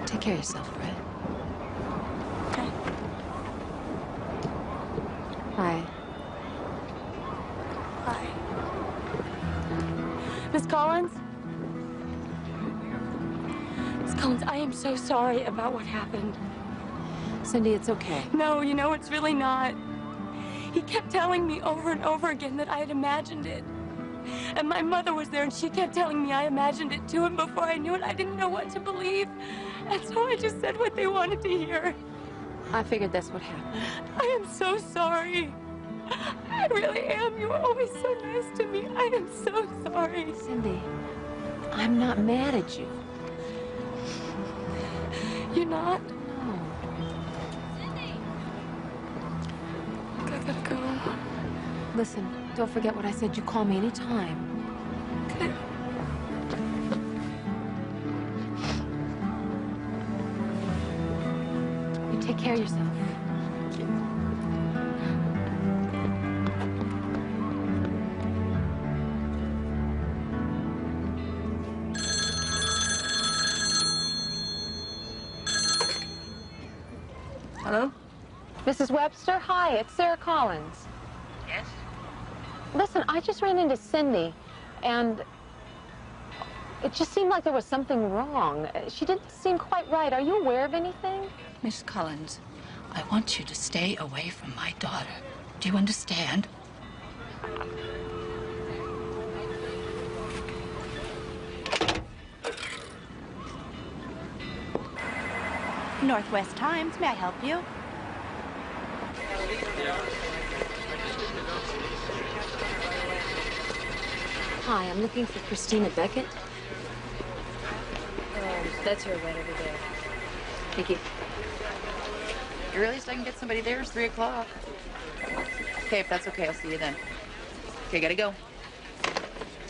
Take care of yourself, Fred. Okay. Bye. Hi. Miss Collins? Miss Collins, I am so sorry about what happened. Cindy, it's okay. No, you know, it's really not. He kept telling me over and over again that I had imagined it. And my mother was there, and she kept telling me I imagined it too, and before I knew it, I didn't know what to believe. And so I just said what they wanted to hear. I figured that's what happened. I am so sorry. I really am. You were always so nice to me. I am so sorry. Cindy, I'm not mad at you. You're not? No. I gotta go. Listen, don't forget what I said. You call me anytime. Okay. You take care of yourself. Hello? Mrs. Webster, hi, it's Sarah Collins. Yes? Listen, I just ran into Cindy, and it just seemed like there was something wrong. She didn't seem quite right. Are you aware of anything? Miss Collins, I want you to stay away from my daughter. Do you understand? Northwest Times, may I help you? Hi, I'm looking for Christina Beckett. That's her right over there. Thank you. The earliest I can get somebody there is 3 o'clock. Okay, if that's okay, I'll see you then. Okay, gotta go.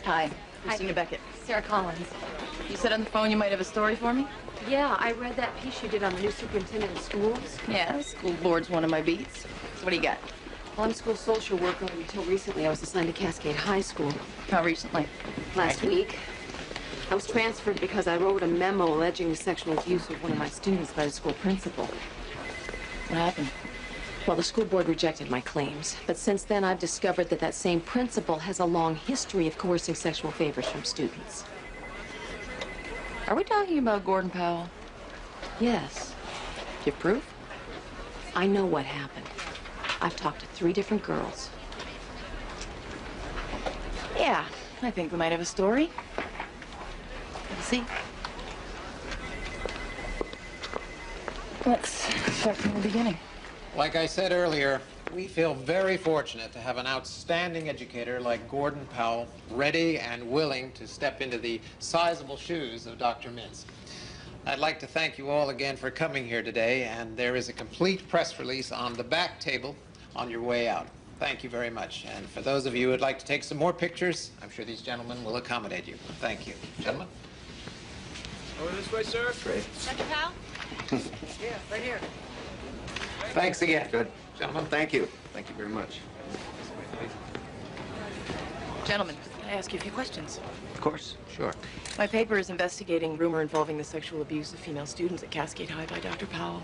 Hi, Christina Beckett. Sarah Collins. You said on the phone you might have a story for me? Yeah, I read that piece you did on the new superintendent of schools. Yeah, school board's one of my beats. So what do you got? Well, I'm a school social worker. Until recently, I was assigned to Cascade High School. How recently? Last week. I was transferred because I wrote a memo alleging the sexual abuse of one of my students by the school principal. What happened? Well, the school board rejected my claims. But since then, I've discovered that that same principal has a long history of coercing sexual favors from students. Are we talking about Gordon Powell? Yes. Do you have proof? I know what happened. I've talked to 3 different girls. Yeah, I think we might have a story. We'll see. Let's start from the beginning. Like I said earlier, we feel very fortunate to have an outstanding educator like Gordon Powell, ready and willing to step into the sizable shoes of Dr. Mintz. I'd like to thank you all again for coming here today, and there is a complete press release on the back table on your way out. Thank you very much. And for those of you who would like to take some more pictures, I'm sure these gentlemen will accommodate you. Thank you. Gentlemen? Over this way, sir. Great. Dr. Powell? Yeah, right here. Thanks again. Good. Gentlemen? Thank you. Thank you very much. Gentlemen, can I ask you a few questions? Of course. Sure. My paper is investigating rumor involving the sexual abuse of female students at Cascade High by Dr. Powell.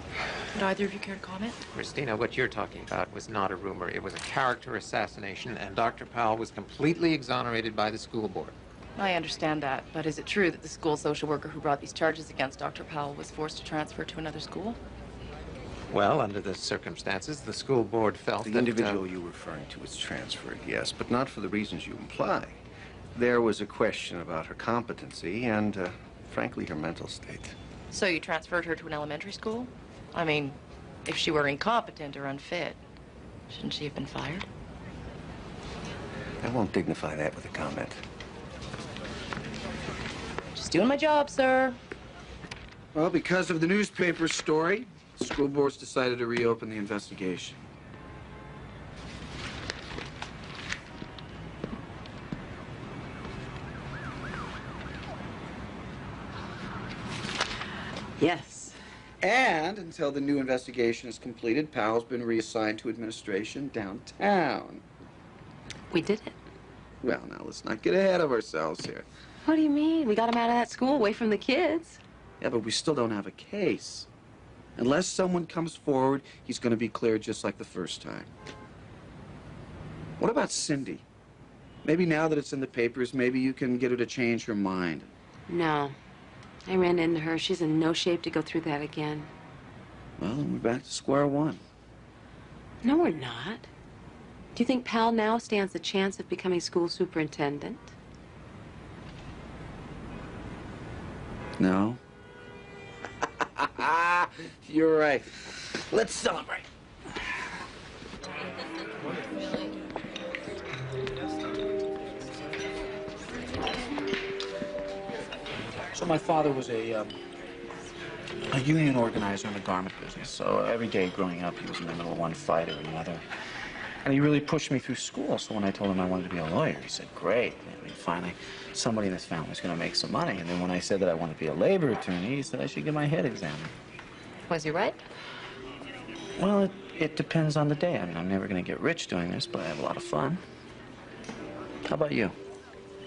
Would either of you care to comment? Christina, what you're talking about was not a rumor. It was a character assassination, and Dr. Powell was completely exonerated by the school board. I understand that, but is it true that the school social worker who brought these charges against Dr. Powell was forced to transfer to another school? Well, under the circumstances, the school board felt The that, individual you're referring to is transferred, yes, but not for the reasons you imply. There was a question about her competency and, frankly, her mental state. So you transferred her to an elementary school? I mean, if she were incompetent or unfit, shouldn't she have been fired? I won't dignify that with a comment. Just doing my job, sir. Well, because of the newspaper story, the school board's decided to reopen the investigation. Yes. And until the new investigation is completed, Powell's been reassigned to administration downtown. We did it. Well, now, let's not get ahead of ourselves here. What do you mean? We got him out of that school, away from the kids. Yeah, but we still don't have a case. Unless someone comes forward, he's going to be cleared just like the first time. What about Cindy? Maybe now that it's in the papers, maybe you can get her to change her mind. No. I ran into her. She's in no shape to go through that again. Well, then we're back to square one. No, we're not. Do you think Powell now stands a chance of becoming school superintendent? No. You're right. Let's celebrate. So my father was a union organizer in the garment business. So every day growing up, he was in the middle of one fight or another. And he really pushed me through school. So when I told him I wanted to be a lawyer, he said, great. I mean, finally, somebody in this family is going to make some money. And then when I said that I wanted to be a labor attorney, he said I should get my head examined. Was he right? Well, it depends on the day. I mean, I'm never going to get rich doing this, but I have a lot of fun. How about you?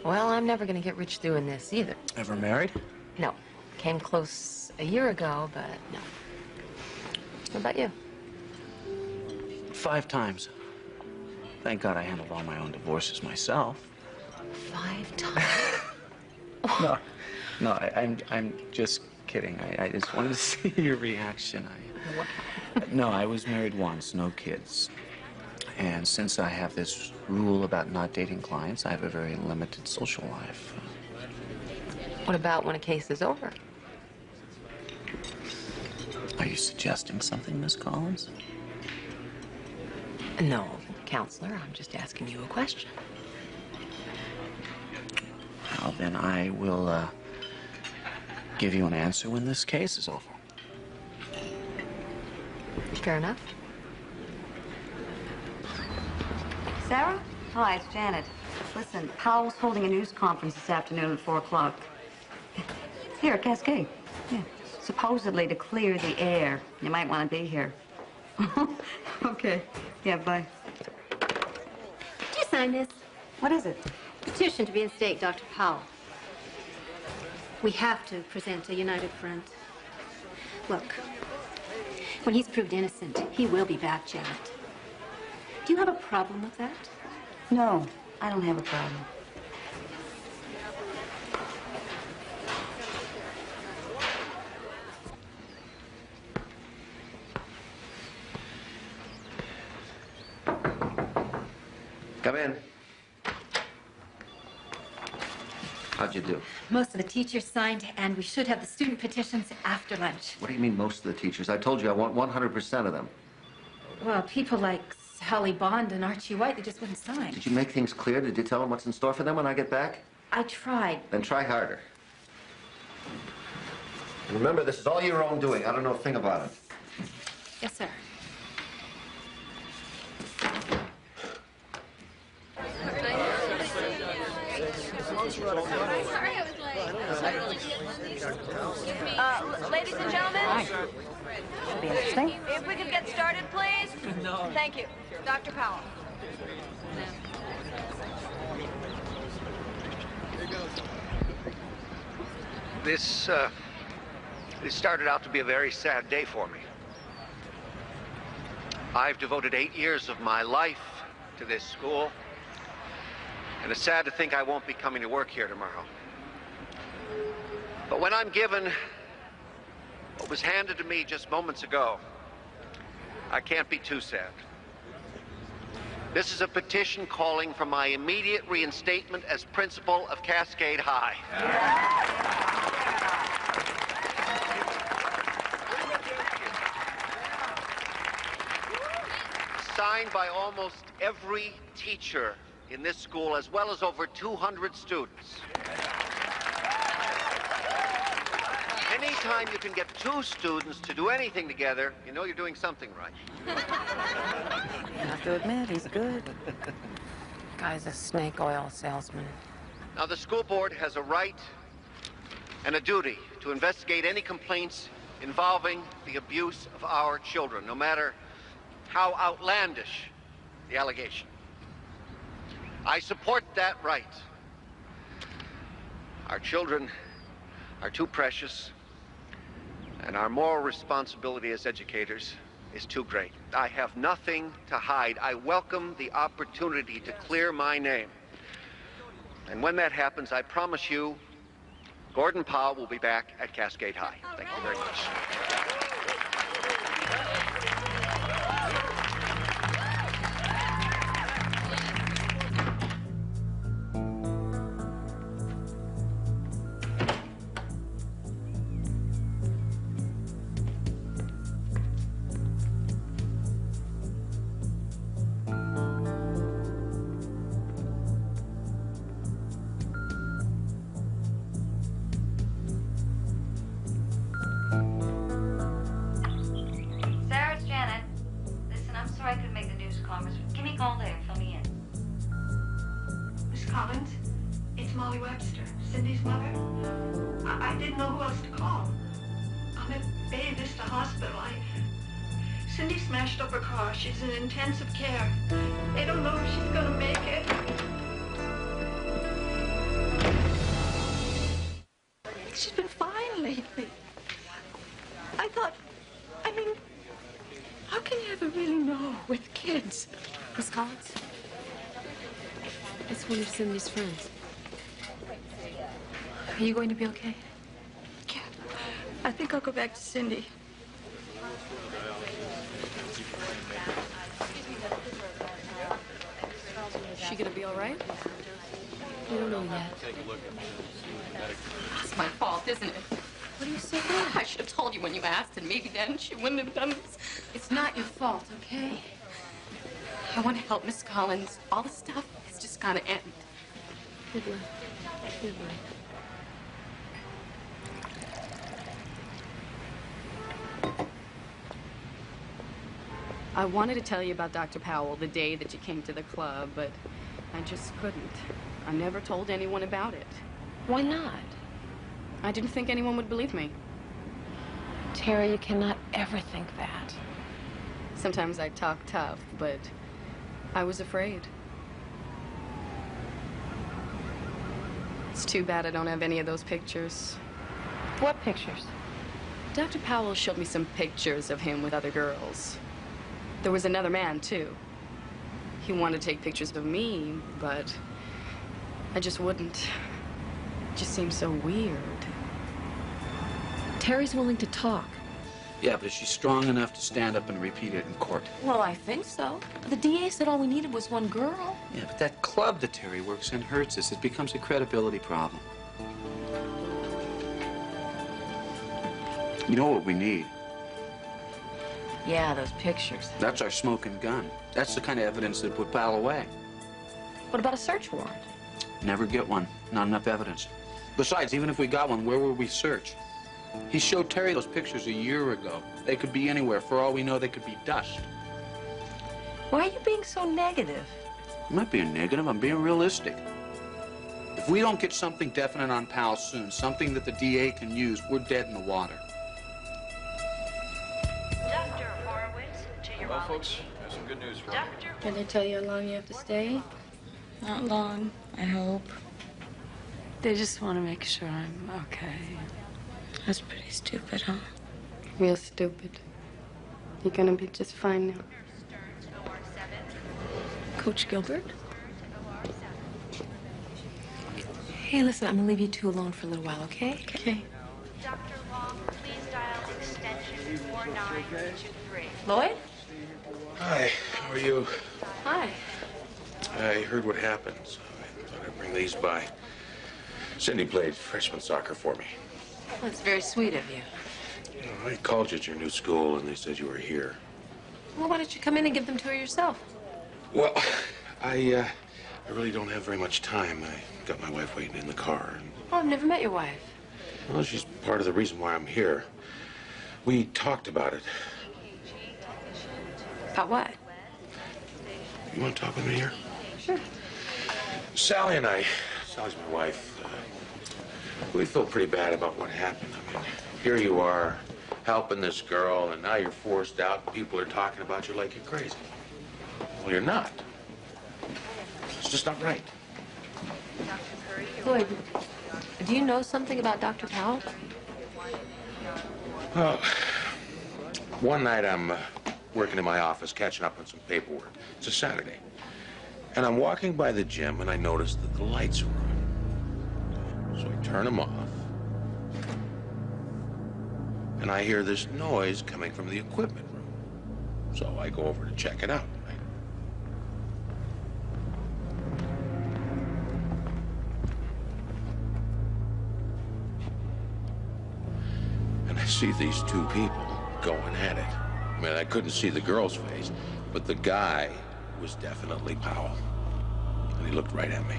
Well, I'm never going to get rich doing this either. Ever married? No. Came close a year ago, but no. What about you? 5 times. Thank God I handled all my own divorces myself. 5 times? No, I'm just kidding. I just wanted to see your reaction. No, I was married once, no kids. And since I have this rule about not dating clients, I have a very limited social life. What about when a case is over? Are you suggesting something, Miss Collins? No, counselor. I'm just asking you a question. Well, then I will give you an answer when this case is over. Fair enough. Sarah? Hi, it's Janet. Listen, Powell's holding a news conference this afternoon at 4 o'clock. Here at Cascade. Yeah. Supposedly to clear the air. You might want to be here. Okay. Yeah, bye. Did you sign this? What is it? Petition to reinstate Dr. Powell. We have to present a united front. Look, when he's proved innocent, he will be back, Janet. Do you have a problem with that? No, I don't have a problem. Come in. How'd you do? Most of the teachers signed, and we should have the student petitions after lunch. What do you mean, most of the teachers? I told you I want 100% of them. Well, people like Sally Bond and Archie White, they just wouldn't sign. Did you make things clear? Did you tell them what's in store for them when I get back? I tried. Then try harder. Remember, this is all your own doing. I don't know a thing about it. Yes, sir. Ladies and gentlemen. Hi. Should be interesting. If we could get started, please. No. Thank you. Dr. Powell. This started out to be a very sad day for me. I've devoted 8 years of my life to this school, and it's sad to think I won't be coming to work here tomorrow. But when I'm given what was handed to me just moments ago, I can't be too sad. This is a petition calling for my immediate reinstatement as principal of Cascade High. Signed by almost every teacher in this school, as well as over 200 students. Anytime you can get 2 students to do anything together, you know you're doing something right. I have to admit, he's good. Guy's a snake oil salesman. Now, the school board has a right and a duty to investigate any complaints involving the abuse of our children, no matter how outlandish the allegation. I support that right. Our children are too precious, and our moral responsibility as educators is too great. I have nothing to hide. I welcome the opportunity to clear my name. And when that happens, I promise you, Gordon Powell will be back at Cascade High. Thank you very much. Sarah, it's Janet. Listen, I'm sorry I couldn't make the news conference. Give me a call there. Fill me in. Miss Collins, it's Molly Webster, Cindy's mother. I didn't know who else to call. I'm at Bay Vista Hospital. Cindy smashed up her car. She's in intensive care. They don't know if she's gonna make it. She's been fine lately. I mean, how can you ever really know with kids? Miss Collins? It's one of Cindy's friends. Are you going to be okay? Yeah. I think I'll go back to Cindy. Is she gonna be all right? We don't know yet. It's my fault, isn't it? What do you say? I should have told you when you asked, and maybe then she wouldn't have done this. It's not your fault, okay? I want to help Miss Collins. All the stuff is just gonna end. Good luck. Good luck. I wanted to tell you about Dr. Powell the day that you came to the club, but I just couldn't. I never told anyone about it. Why not? I didn't think anyone would believe me. Terry, you cannot ever think that. Sometimes I talk tough, but I was afraid. It's too bad I don't have any of those pictures. What pictures? Dr. Powell showed me some pictures of him with other girls. There was another man, too. He wanted to take pictures of me, but I just wouldn't. It just seemed so weird. Terry's willing to talk. Yeah, but is she strong enough to stand up and repeat it in court? Well, I think so. The DA said all we needed was one girl. Yeah, but that club that Terry works in hurts us. It becomes a credibility problem. You know what we need? Yeah, those pictures. That's our smoking gun. That's the kind of evidence that put Powell away. What about a search warrant? Never get one. Not enough evidence. Besides, even if we got one, where would we search? He showed Terry those pictures a year ago. They could be anywhere. For all we know, they could be dust. Why are you being so negative? I'm not being negative. I'm being realistic. If we don't get something definite on Powell soon, something that the DA can use, we're dead in the water. Dr. Horowitz, to your Well, folks, I have some good news for you. Can they tell you how long you have to stay? Not long, I hope. They just want to make sure I'm okay. That's pretty stupid, huh? Real stupid. You're gonna be just fine now. Coach Gilbert? Hey, listen, I'm gonna leave you two alone for a little while, okay? Okay. Dr. Long, please dial extension 4923. Lloyd? Hi, how are you? Hi. I heard what happened, so I thought I'd bring these by. Cindy played freshman soccer for me. Well, that's very sweet of you. You know, I called you at your new school, and they said you were here. Well, why don't you come in and give them to her yourself? Well, I really don't have very much time. I got my wife waiting in the car. And, Oh, I've never met your wife. well, she's part of the reason why I'm here. We talked about it. About what? You want to talk with me here? Sure. Sally and I, Sally's my wife, we feel pretty bad about what happened. I mean, here you are, helping this girl, and now you're forced out, and people are talking about you like you're crazy. Well, you're not. It's just not right. Lloyd, do you know something about Dr. Powell? Well, one night I'm working in my office, catching up on some paperwork. It's a Saturday. And I'm walking by the gym, and I notice that the lights are on. So I turn them off. And I hear this noise coming from the equipment room. So I go over to check it out. And I see these two people going at it. I mean, I couldn't see the girl's face, but the guy was definitely Powell. And he looked right at me.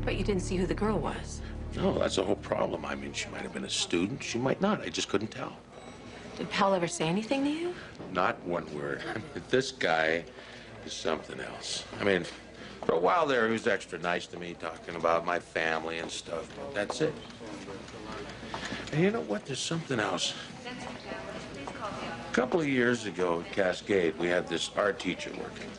But you didn't see who the girl was. No, that's the whole problem. I mean, she might have been a student. She might not. I just couldn't tell. Did Powell ever say anything to you? Not one word. I mean, this guy is something else. I mean, for a while there, he was extra nice to me, talking about my family and stuff, but that's it. And you know what? There's something else. A couple of years ago at Cascade, we had this art teacher working.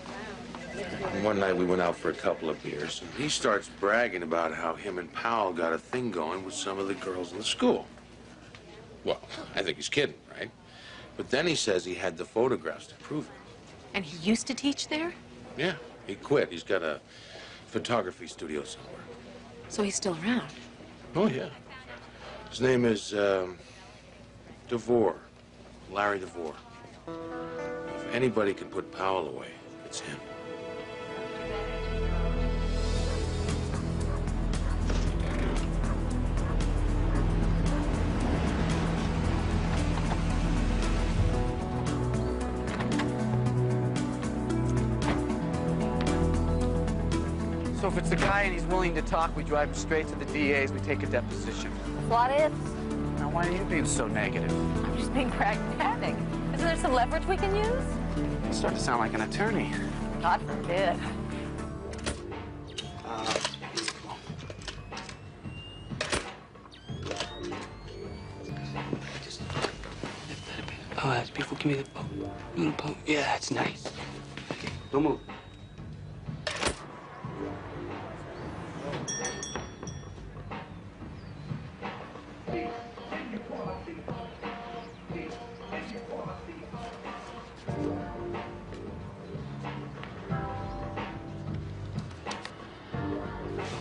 And one night we went out for a couple of beers, and he starts bragging about how him and Powell got a thing going with some of the girls in the school. Well, I think he's kidding, right? But then he says he had the photographs to prove it. And he used to teach there? Yeah, he quit. He's got a photography studio somewhere. So he's still around? Oh, yeah. His name is, DeVore. Larry DeVore. If anybody can put Powell away, it's him. So if it's the guy and he's willing to talk, we drive him straight to the DA's, we take a deposition. What if? Now, why are you being so negative? I'm just being pragmatic. Isn't there some leverage we can use? You start to sound like an attorney. God forbid. Oh, that's beautiful. Give me the boat. Little boat. Yeah, that's nice. Okay, don't move.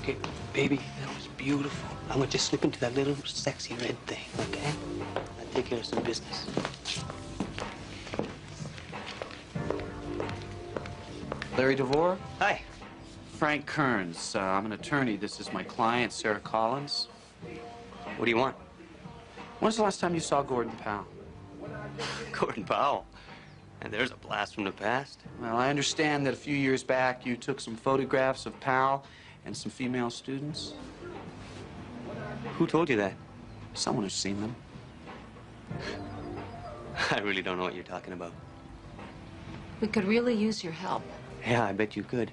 Okay, baby, that was beautiful. I'm gonna just slip into that little sexy red thing, okay? I'll take care of some business. Larry DeVore? Hi. Frank Kearns. I'm an attorney. This is my client, Sarah Collins. What do you want? When's the last time you saw Gordon Powell? Gordon Powell? And there's a blast from the past. Well, I understand that a few years back you took some photographs of Powell and some female students. Who told you that? Someone who's seen them. I really don't know what you're talking about. We could really use your help. Yeah, I bet you could.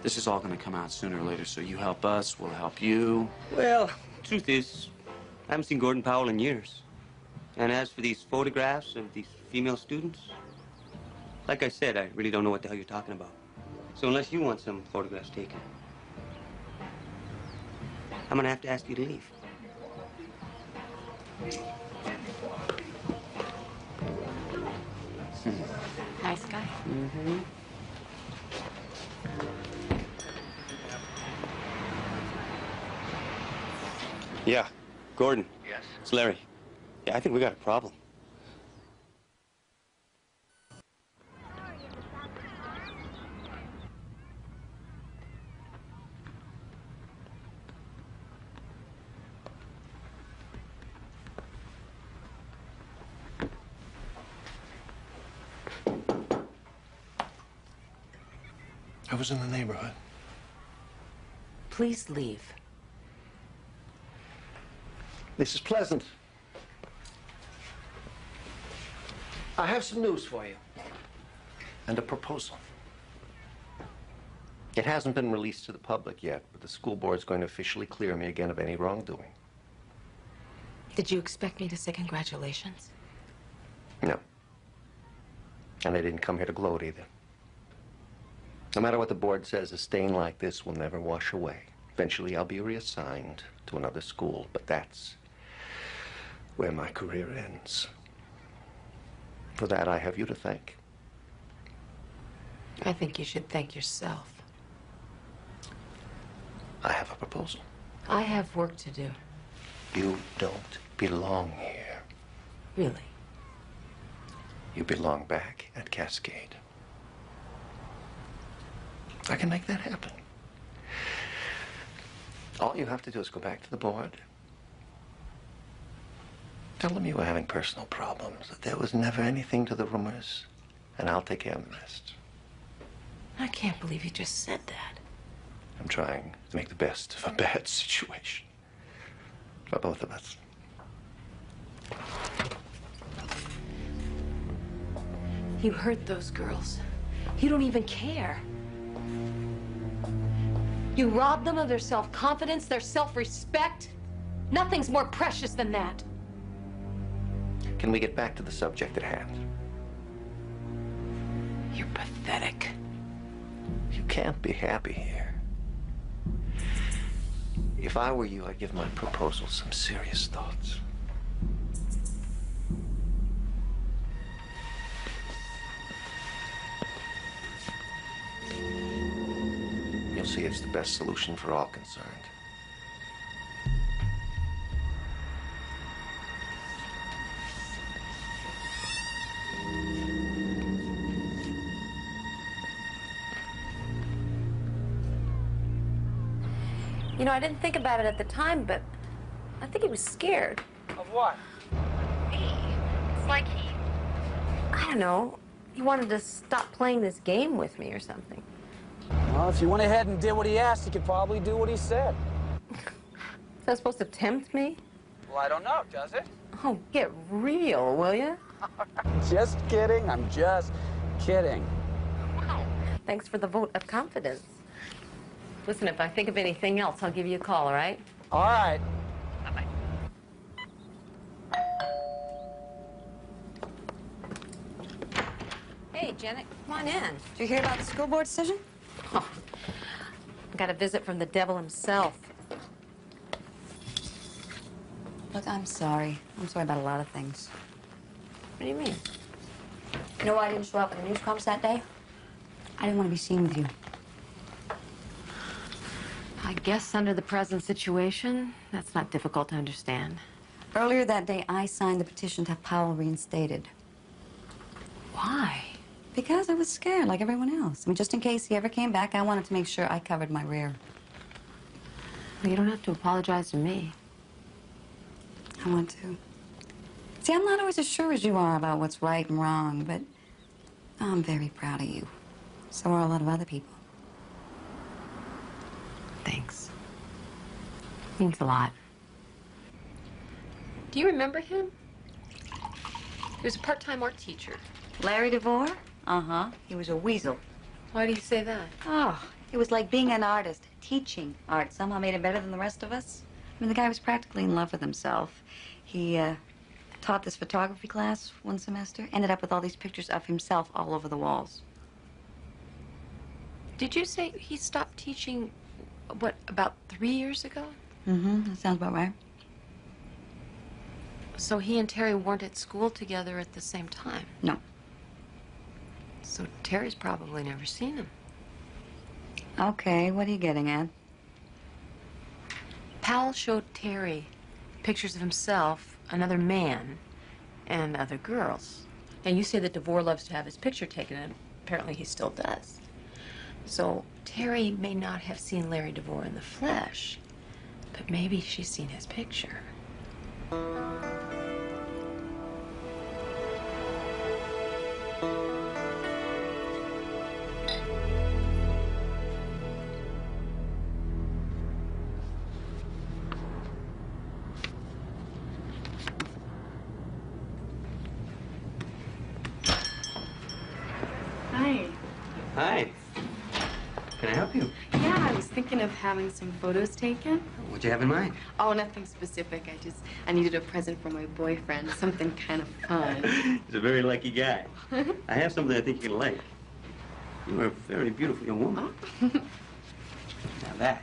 This is all going to come out sooner or later, so you help us, we'll help you. Well, truth is, I haven't seen Gordon Powell in years. And as for these photographs of these female students, like I said, I really don't know what the hell you're talking about. So unless you want some photographs taken, I'm gonna have to ask you to leave. Nice guy. Mm-hmm. Yeah, Gordon. Yes? It's Larry. Yeah, I think we got a problem. I was in the neighborhood. Please leave. Mrs. Pleasant, I have some news for you. And a proposal. It hasn't been released to the public yet, but the school board's going to officially clear me again of any wrongdoing. Did you expect me to say congratulations? No. And I didn't come here to gloat either. No matter what the board says, a stain like this will never wash away. Eventually, I'll be reassigned to another school, but that's where my career ends. For that, I have you to thank. I think you should thank yourself. I have a proposal. I have work to do. You don't belong here. Really? You belong back at Cascade. I can make that happen. All you have to do is go back to the board. Tell them you were having personal problems, that there was never anything to the rumors, and I'll take care of the rest. I can't believe you just said that. I'm trying to make the best of a bad situation. For both of us. You hurt those girls. You don't even care. You robbed them of their self-confidence, their self-respect. Nothing's more precious than that. Can we get back to the subject at hand? You're pathetic. You can't be happy here. If I were you, I'd give my proposal some serious thoughts. You'll see it's the best solution for all concerned. You know, I didn't think about it at the time, but I think he was scared. Of what? Me. It's like I don't know, he wanted to stop playing this game with me or something. Well, if you went ahead and did what he asked, you could probably do what he said. Is that supposed to tempt me? Well, I don't know, does it? Oh, get real, will you? Just kidding. I'm just kidding. Wow. Thanks for the vote of confidence. Listen, if I think of anything else, I'll give you a call, all right? All right. Bye-bye. Hey, Janet, come on in. Did you hear about the school board decision? Oh, I got a visit from the devil himself. Look, I'm sorry. I'm sorry about a lot of things. What do you mean? You know why I didn't show up at the news conference that day? I didn't want to be seen with you. I guess under the present situation, that's not difficult to understand. Earlier that day, I signed the petition to have Powell reinstated. Why? Because I was scared, like everyone else. I mean, just in case he ever came back, I wanted to make sure I covered my rear. Well, you don't have to apologize to me. I want to. See, I'm not always as sure as you are about what's right and wrong, but I'm very proud of you. So are a lot of other people. Thanks. Means a lot. Do you remember him? He was a part-time art teacher. Larry DeVore? Uh-huh. He was a weasel. Why do you say that? Oh, it was like being an artist. Teaching art somehow made him better than the rest of us. I mean, the guy was practically in love with himself. He, taught this photography class one semester, ended up with all these pictures of himself all over the walls. Did you say he stopped teaching, what, about 3 years ago? Mm-hmm. That sounds about right. So he and Terry weren't at school together at the same time? No. So Terry's probably never seen him. Okay, what are you getting at? Powell showed Terry pictures of himself, another man, and other girls. And you say that DeVore loves to have his picture taken, and apparently he still does. So Terry may not have seen Larry DeVore in the flesh, but maybe she's seen his picture. Hi. Hi. Can I help you? Yeah, I was thinking of having some photos taken. What'd you have in mind? Oh, nothing specific. I needed a present for my boyfriend, something kind of fun. He's a very lucky guy. I have something I think you're gonna like. You are a very beautiful young woman. Now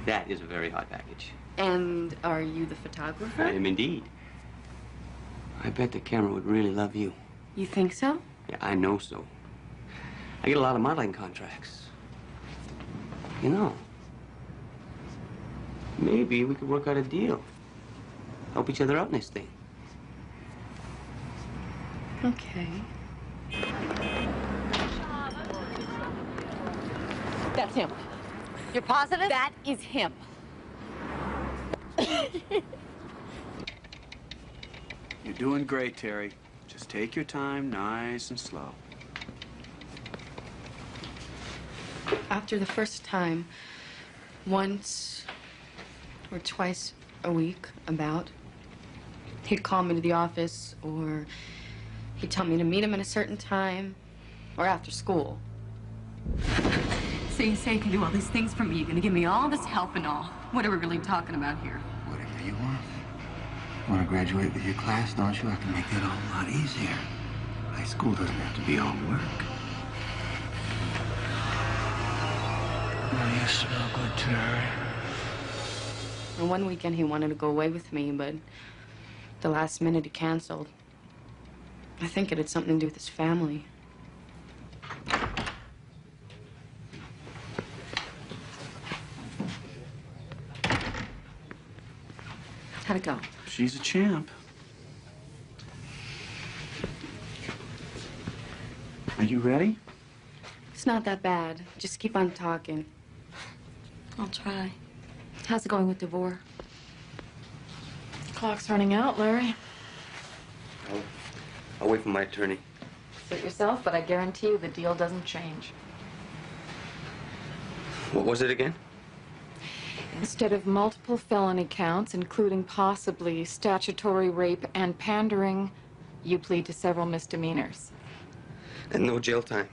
that is a very hot package. And are you the photographer? I am indeed. I bet the camera would really love you. You think so? Yeah, I know so. I get a lot of modeling contracts. You know, maybe we could work out a deal. Help each other out in this thing. Okay. That's him. You're positive? That is him. You're doing great, Terry. Just take your time, nice and slow. After the first time, once or twice a week, about, he'd call me to the office, or he'd tell me to meet him at a certain time, or after school. So you say you can do all these things for me. You're gonna give me all this help and all. What are we really talking about here? Whatever you want. Want to graduate with your class, don't you? I can make that all a lot easier. High school doesn't have to be all work. Oh, you smell good, Terry. And one weekend he wanted to go away with me, but the last minute he canceled. I think it had something to do with his family. How'd it go? She's a champ. Are you ready? It's not that bad. Just keep on talking. I'll try. How's it going with DeVore? Clock's running out, Larry. I'll wait for my attorney. Suit yourself, but I guarantee you the deal doesn't change. What was it again? Instead of multiple felony counts, including possibly statutory rape and pandering, you plead to several misdemeanors. And no jail time.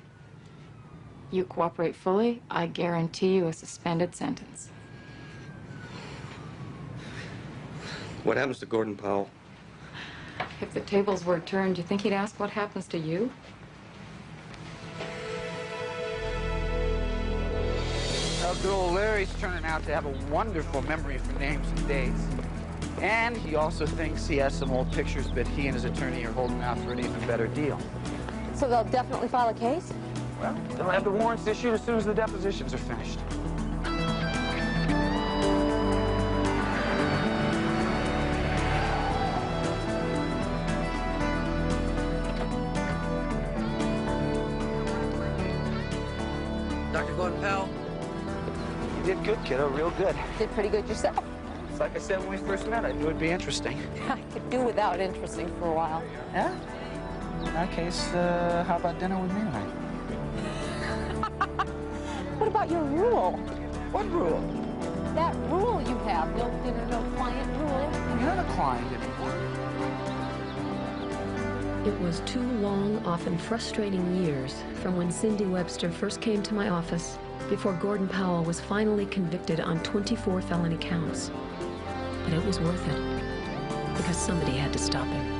You cooperate fully, I guarantee you a suspended sentence. What happens to Gordon Powell? If the tables were turned, do you think he'd ask what happens to you? Well, good old Larry's turning out to have a wonderful memory for names and dates. And he also thinks he has some old pictures, but he and his attorney are holding out for an even better deal. So they'll definitely file a case? Well, they'll have the warrants issued as soon as the depositions are finished. Dr. Gordon Powell? You did good, kiddo, real good. Did pretty good yourself. It's like I said when we first met, I knew it'd be interesting. I could do without interesting for a while. Yeah? In that case, how about dinner with me tonight? What about your rule? What rule? That rule you have, no dinner, no client rule. You're not a client anymore. It was 2 long, often frustrating years from when Cindy Webster first came to my office before Gordon Powell was finally convicted on 24 felony counts. But it was worth it, because somebody had to stop him.